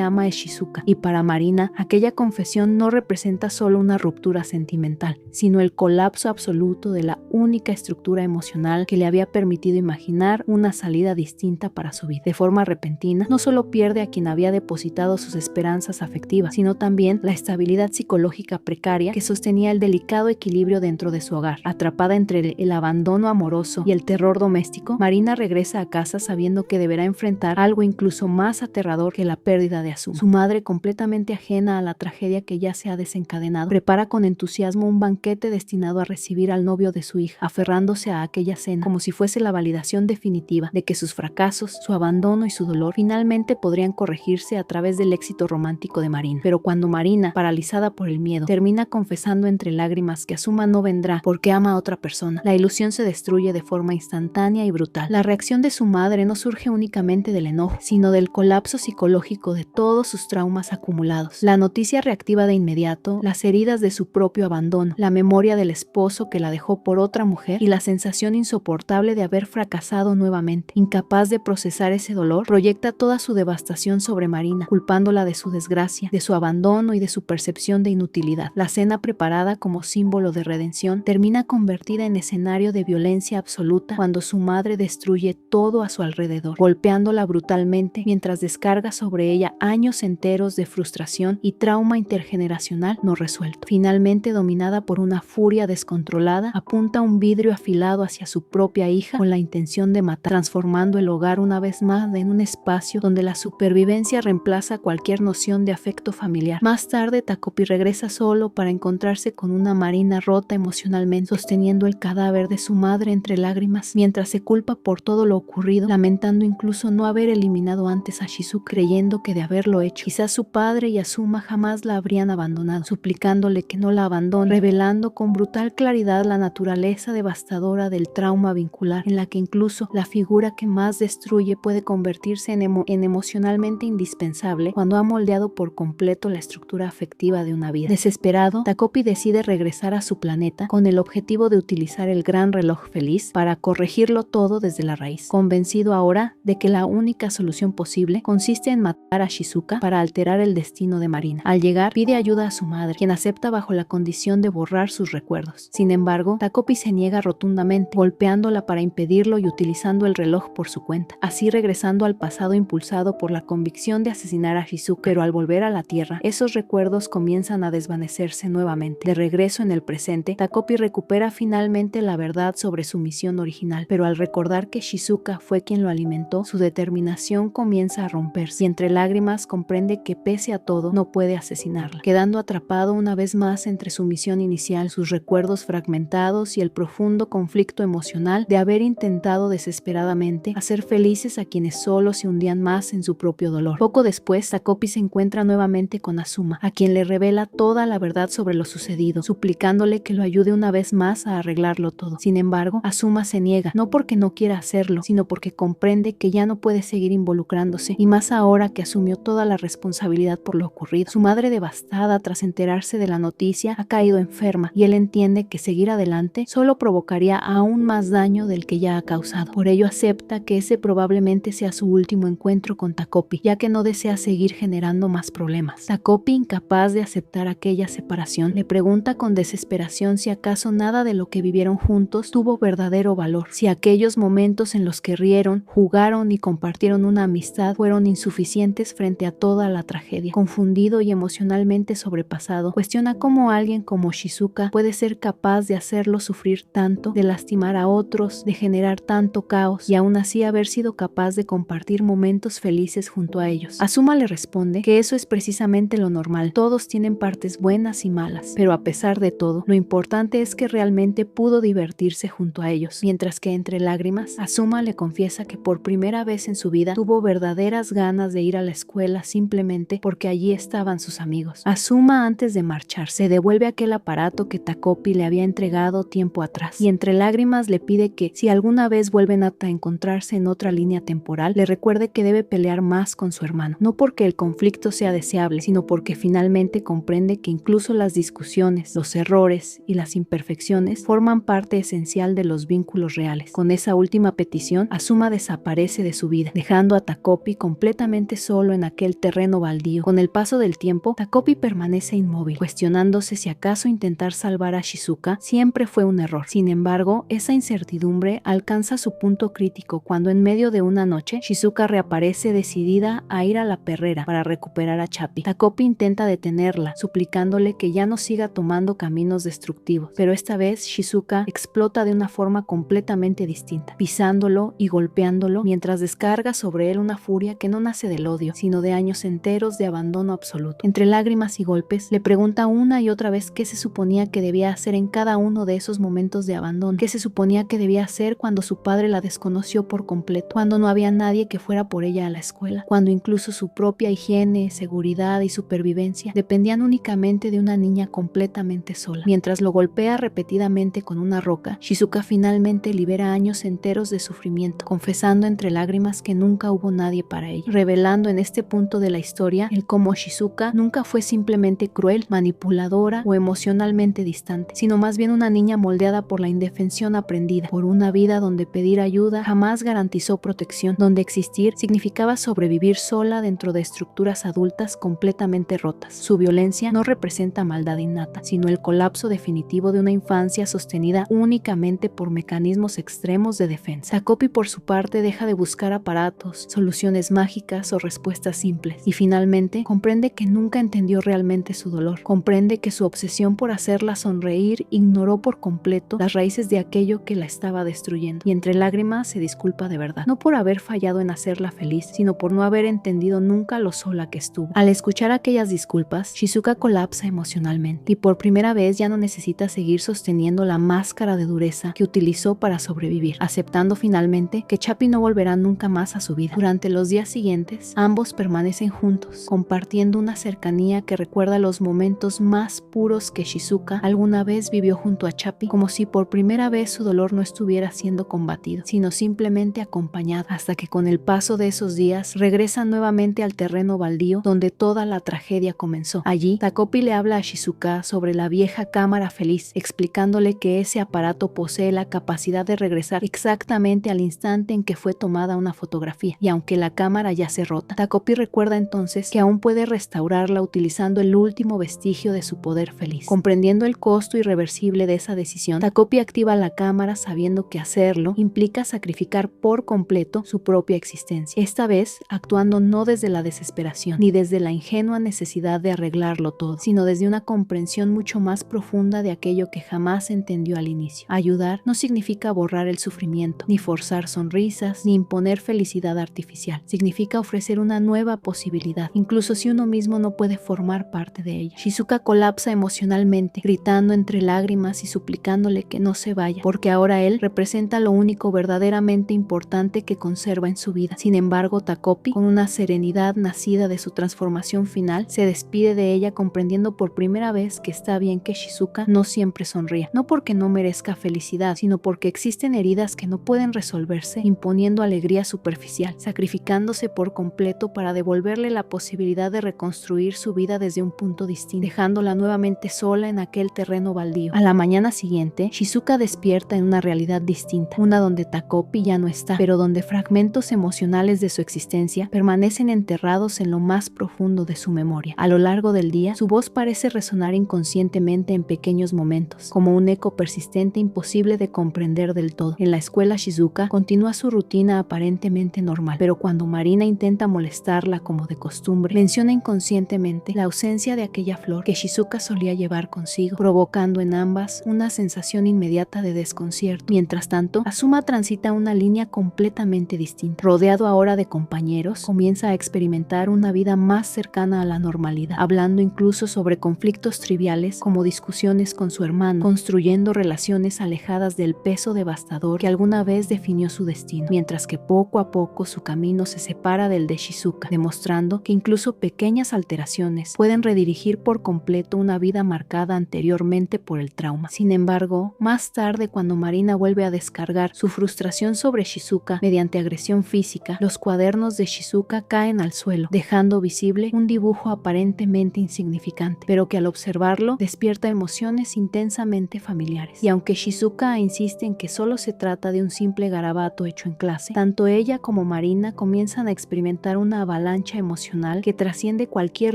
ama es Shizuka. Y para Marina, aquella confesión no representa solo una ruptura sentimental, sino el colapso absoluto de la única estructura emocional que le había permitido imaginar una salida distinta para su vida. De forma repentina, no solo pierde a quien había depositado sus esperanzas afectivas, sino también la estabilidad psicológica precaria que sostenía el delicado equilibrio dentro de su hogar. Atrapada entre el abandono amoroso y el terror doméstico, Marina regresa a casa sabiendo que deberá enfrentar algo incluso más aterrador que la pérdida de Azuma. Su madre, completamente ajena a la tragedia que ya se ha desencadenado, prepara con entusiasmo un banquete destinado a recibir al novio de su hija, aferrándose a aquella cena como si fuese la validación definitiva de que sus fracasos, su abandono y su dolor finalmente podrían corregirse a través del éxito romántico de Marina. Pero cuando Marina, paralizada por el miedo, termina confesando entre lágrimas que Azuma no vendrá porque ama a otra persona, la ilusión se destruye de forma instantánea y brutal. La reacción de su madre no surge únicamente del enojo, sino del colapso psicológico de todos sus traumas acumulados. La noticia reactiva de inmediato las heridas de su propio abandono, la memoria del esposo esposo que la dejó por otra mujer y la sensación insoportable de haber fracasado nuevamente. Incapaz de procesar ese dolor, proyecta toda su devastación sobre Marina, culpándola de su desgracia, de su abandono y de su percepción de inutilidad. La cena preparada como símbolo de redención termina convertida en escenario de violencia absoluta cuando su madre destruye todo a su alrededor, golpeándola brutalmente mientras descarga sobre ella años enteros de frustración y trauma intergeneracional no resuelto. Finalmente, dominada por una furia descontrolada, apunta un vidrio afilado hacia su propia hija con la intención de matar, transformando el hogar una vez más en un espacio donde la supervivencia reemplaza cualquier noción de afecto familiar. Más tarde, Takopi regresa solo para encontrarse con una Marina rota emocionalmente, sosteniendo el cadáver de su madre entre lágrimas, mientras se culpa por todo lo ocurrido, lamentando incluso no haber eliminado antes a Shizuka, creyendo que de haberlo hecho, quizás su padre y Asuma jamás la habrían abandonado, suplicándole que no la abandone, revelando con brutal claridad la naturaleza devastadora del trauma vincular, en la que incluso la figura que más destruye puede convertirse en emocionalmente indispensable cuando ha moldeado por completo la estructura afectiva de una vida. Desesperado, Takopi decide regresar a su planeta con el objetivo de utilizar el gran reloj feliz para corregirlo todo desde la raíz, convencido ahora de que la única solución posible consiste en matar a Shizuka para alterar el destino de Marina. Al llegar, pide ayuda a su madre, quien acepta bajo la condición de borrar sus recuerdos. Sin embargo, Takopi se niega rotundamente, golpeándola para impedirlo y utilizando el reloj por su cuenta, así regresando al pasado impulsado por la convicción de asesinar a Shizuka. Pero al volver a la Tierra, esos recuerdos comienzan a desvanecerse nuevamente. De regreso en el presente, Takopi recupera finalmente la verdad sobre su misión original, pero al recordar que Shizuka fue quien lo alimentó, su determinación comienza a romperse y entre lágrimas comprende que pese a todo no puede asesinarla, quedando atrapado una vez más entre su misión inicial, sus recuerdos fragmentados y el profundo conflicto emocional de haber intentado desesperadamente hacer felices a quienes solo se hundían más en su propio dolor. Poco después, Takopi se encuentra nuevamente con Asuma, a quien le revela toda la verdad sobre lo sucedido, suplicándole que lo ayude una vez más a arreglarlo todo. Sin embargo, Asuma se niega, no porque no quiera hacerlo, sino porque comprende que ya no puede seguir involucrándose, y más ahora que asumió toda la responsabilidad por lo ocurrido. Su madre, devastada tras enterarse de la noticia, ha caído enferma, y él entiende que seguir adelante solo provocaría aún más daño del que ya ha causado. Por ello acepta que ese probablemente sea su último encuentro con Takopi, ya que no desea seguir generando más problemas. Takopi, incapaz de aceptar aquella separación, le pregunta con desesperación si acaso nada de lo que vivieron juntos tuvo verdadero valor, si aquellos momentos en los que rieron, jugaron y compartieron una amistad fueron insuficientes frente a toda la tragedia. Confundido y emocionalmente sobrepasado, cuestiona cómo alguien como Shizuka puede ser capaz de hacerlo sufrir tanto, de lastimar a otros, de generar tanto caos y aún así haber sido capaz de compartir momentos felices junto a ellos. Asuma le responde que eso es precisamente lo normal, todos tienen partes buenas y malas, pero a pesar de todo, lo importante es que realmente pudo divertirse junto a ellos, mientras que entre lágrimas, Asuma le confiesa que por primera vez en su vida tuvo verdaderas ganas de ir a la escuela simplemente porque allí estaban sus amigos. Asuma, antes de marchar, se devuelve aquel aparato que Takopi le había entregado tiempo atrás, y entre lágrimas le pide que, si alguna vez vuelven a encontrarse en otra línea temporal, le recuerde que debe pelear más con su hermano, no porque el conflicto sea deseable, sino porque finalmente comprende que incluso las discusiones, los errores y las imperfecciones forman parte esencial de los vínculos reales. Con esa última petición, Asuma desaparece de su vida, dejando a Takopi completamente solo en aquel terreno baldío. Con el paso del tiempo, Takopi permanece inmóvil, cuestionándose si acaso intentar salvar a Shizuka siempre fue un error. Sin embargo, esa incertidumbre alcanza su punto crítico cuando en medio de una noche, Shizuka reaparece decidida a ir a la perrera para recuperar a Chapi. Takopi intenta detenerla, suplicándole que ya no siga tomando caminos destructivos, pero esta vez Shizuka explota de una forma completamente distinta, pisándolo y golpeándolo mientras descarga sobre él una furia que no nace del odio, sino de años enteros de abandono absoluto. Entre lágrimas y golpes, le pregunta una y otra vez qué se suponía que debía hacer en cada uno de esos momentos de abandono, qué se suponía que debía hacer cuando su padre la desconoció por completo, cuando no había nadie que fuera por ella a la escuela, cuando incluso su propia higiene, seguridad y supervivencia dependían únicamente de una niña completamente sola. Mientras lo golpea repetidamente con una roca, Shizuka finalmente libera años enteros de sufrimiento, confesando entre lágrimas que nunca hubo nadie para ella, revelando en este punto de la historia el cómo Shizuka nunca fue simplemente cruel, manipuladora o emocionalmente distante, sino más más bien una niña moldeada por la indefensión aprendida, por una vida donde pedir ayuda jamás garantizó protección, donde existir significaba sobrevivir sola dentro de estructuras adultas completamente rotas. Su violencia no representa maldad innata, sino el colapso definitivo de una infancia sostenida únicamente por mecanismos extremos de defensa. Takopi, por su parte, deja de buscar aparatos, soluciones mágicas o respuestas simples, y finalmente comprende que nunca entendió realmente su dolor. Comprende que su obsesión por hacerla sonreír ignoró por completo las raíces de aquello que la estaba destruyendo, y entre lágrimas se disculpa de verdad, no por haber fallado en hacerla feliz, sino por no haber entendido nunca lo sola que estuvo. Al escuchar aquellas disculpas, Shizuka colapsa emocionalmente, y por primera vez ya no necesita seguir sosteniendo la máscara de dureza que utilizó para sobrevivir, aceptando finalmente que Chapi no volverá nunca más a su vida. Durante los días siguientes, ambos permanecen juntos, compartiendo una cercanía que recuerda los momentos más puros que Shizuka alguna vez vivió junto a Chapi, como si por primera vez su dolor no estuviera siendo combatido, sino simplemente acompañado, hasta que con el paso de esos días regresan nuevamente al terreno baldío donde toda la tragedia comenzó. Allí, Takopi le habla a Shizuka sobre la vieja cámara feliz, explicándole que ese aparato posee la capacidad de regresar exactamente al instante en que fue tomada una fotografía, y aunque la cámara ya se rota, Takopi recuerda entonces que aún puede restaurarla utilizando el último vestigio de su poder feliz. Comprendiendo el costo irreversible de esa decisión, Takopi activa la cámara sabiendo que hacerlo implica sacrificar por completo su propia existencia, esta vez actuando no desde la desesperación, ni desde la ingenua necesidad de arreglarlo todo, sino desde una comprensión mucho más profunda de aquello que jamás entendió al inicio. Ayudar no significa borrar el sufrimiento, ni forzar sonrisas, ni imponer felicidad artificial. Significa ofrecer una nueva posibilidad, incluso si uno mismo no puede formar parte de ella. Shizuka colapsa emocionalmente, gritando entre lágrimas y suplicándole que no se vaya, porque ahora él representa lo único verdaderamente importante que conserva en su vida. Sin embargo, Takopi, con una serenidad nacida de su transformación final, se despide de ella comprendiendo por primera vez que está bien que Shizuka no siempre sonría, no porque no merezca felicidad, sino porque existen heridas que no pueden resolverse imponiendo alegría superficial, sacrificándose por completo para devolverle la posibilidad de reconstruir su vida desde un punto distinto, dejándola nuevamente sola en aquel terreno baldío. A la mañana siguiente, Shizuka despierta en una realidad distinta, una donde Takopi ya no está, pero donde fragmentos emocionales de su existencia permanecen enterrados en lo más profundo de su memoria. A lo largo del día, su voz parece resonar inconscientemente en pequeños momentos, como un eco persistente imposible de comprender del todo. En la escuela, Shizuka continúa su rutina aparentemente normal, pero cuando Marina intenta molestarla como de costumbre, menciona inconscientemente la ausencia de aquella flor que Shizuka solía llevar consigo, provocando en ambas una sensación inmediata de desconcierto. Mientras tanto, Azuma transita una línea completamente distinta. Rodeado ahora de compañeros, comienza a experimentar una vida más cercana a la normalidad, hablando incluso sobre conflictos triviales como discusiones con su hermano, construyendo relaciones alejadas del peso devastador que alguna vez definió su destino, mientras que poco a poco su camino se separa del de Shizuka, demostrando que incluso pequeñas alteraciones pueden redirigir por completo una vida marcada anteriormente por el trauma. Sin embargo, más tarde, cuando Marina vuelve a descargar su frustración sobre Shizuka mediante agresión física, los cuadernos de Shizuka caen al suelo, dejando visible un dibujo aparentemente insignificante, pero que al observarlo despierta emociones intensamente familiares. Y aunque Shizuka insiste en que solo se trata de un simple garabato hecho en clase, tanto ella como Marina comienzan a experimentar una avalancha emocional que trasciende cualquier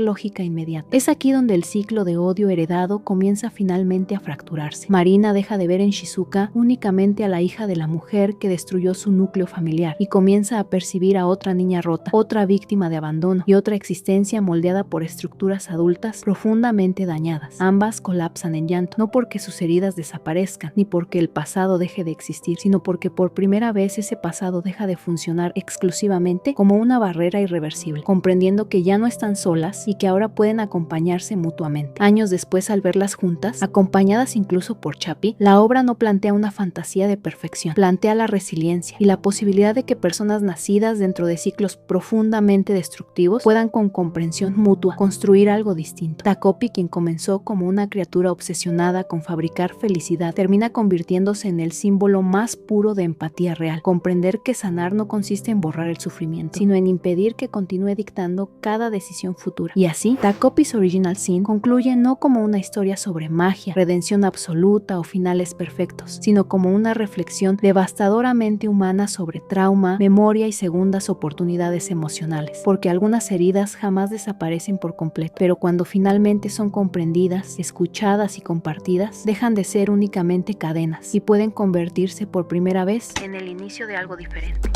lógica inmediata. Es aquí donde el ciclo de odio heredado comienza finalmente a fracturarse. Marina deja de ver en Shizuka únicamente a la hija de la mujer que destruyó su núcleo familiar y comienza a percibir a otra niña rota, otra víctima de abandono y otra existencia moldeada por estructuras adultas profundamente dañadas. Ambas colapsan en llanto, no porque sus heridas desaparezcan, ni porque el pasado deje de existir, sino porque por primera vez ese pasado deja de funcionar exclusivamente como una barrera irreversible, comprendiendo que ya no están solas y que ahora pueden acompañarse mutuamente. Años después, al verlas juntas, acompañadas incluso por Chapi, la obra no plantea una fantasía de perfección, plantea la resiliencia y la posibilidad de que personas nacidas dentro de ciclos profundamente destructivos puedan con comprensión mutua construir algo distinto. Takopi, quien comenzó como una criatura obsesionada con fabricar felicidad, termina convirtiéndose en el símbolo más puro de empatía real. Comprender que sanar no consiste en borrar el sufrimiento, sino en impedir que continúe dictando cada decisión futura. Y así, Takopi's Original Sin concluye no como una historia sobre magia, redención solución absoluta o finales perfectos, sino como una reflexión devastadoramente humana sobre trauma, memoria y segundas oportunidades emocionales, porque algunas heridas jamás desaparecen por completo, pero cuando finalmente son comprendidas, escuchadas y compartidas, dejan de ser únicamente cadenas y pueden convertirse por primera vez en el inicio de algo diferente.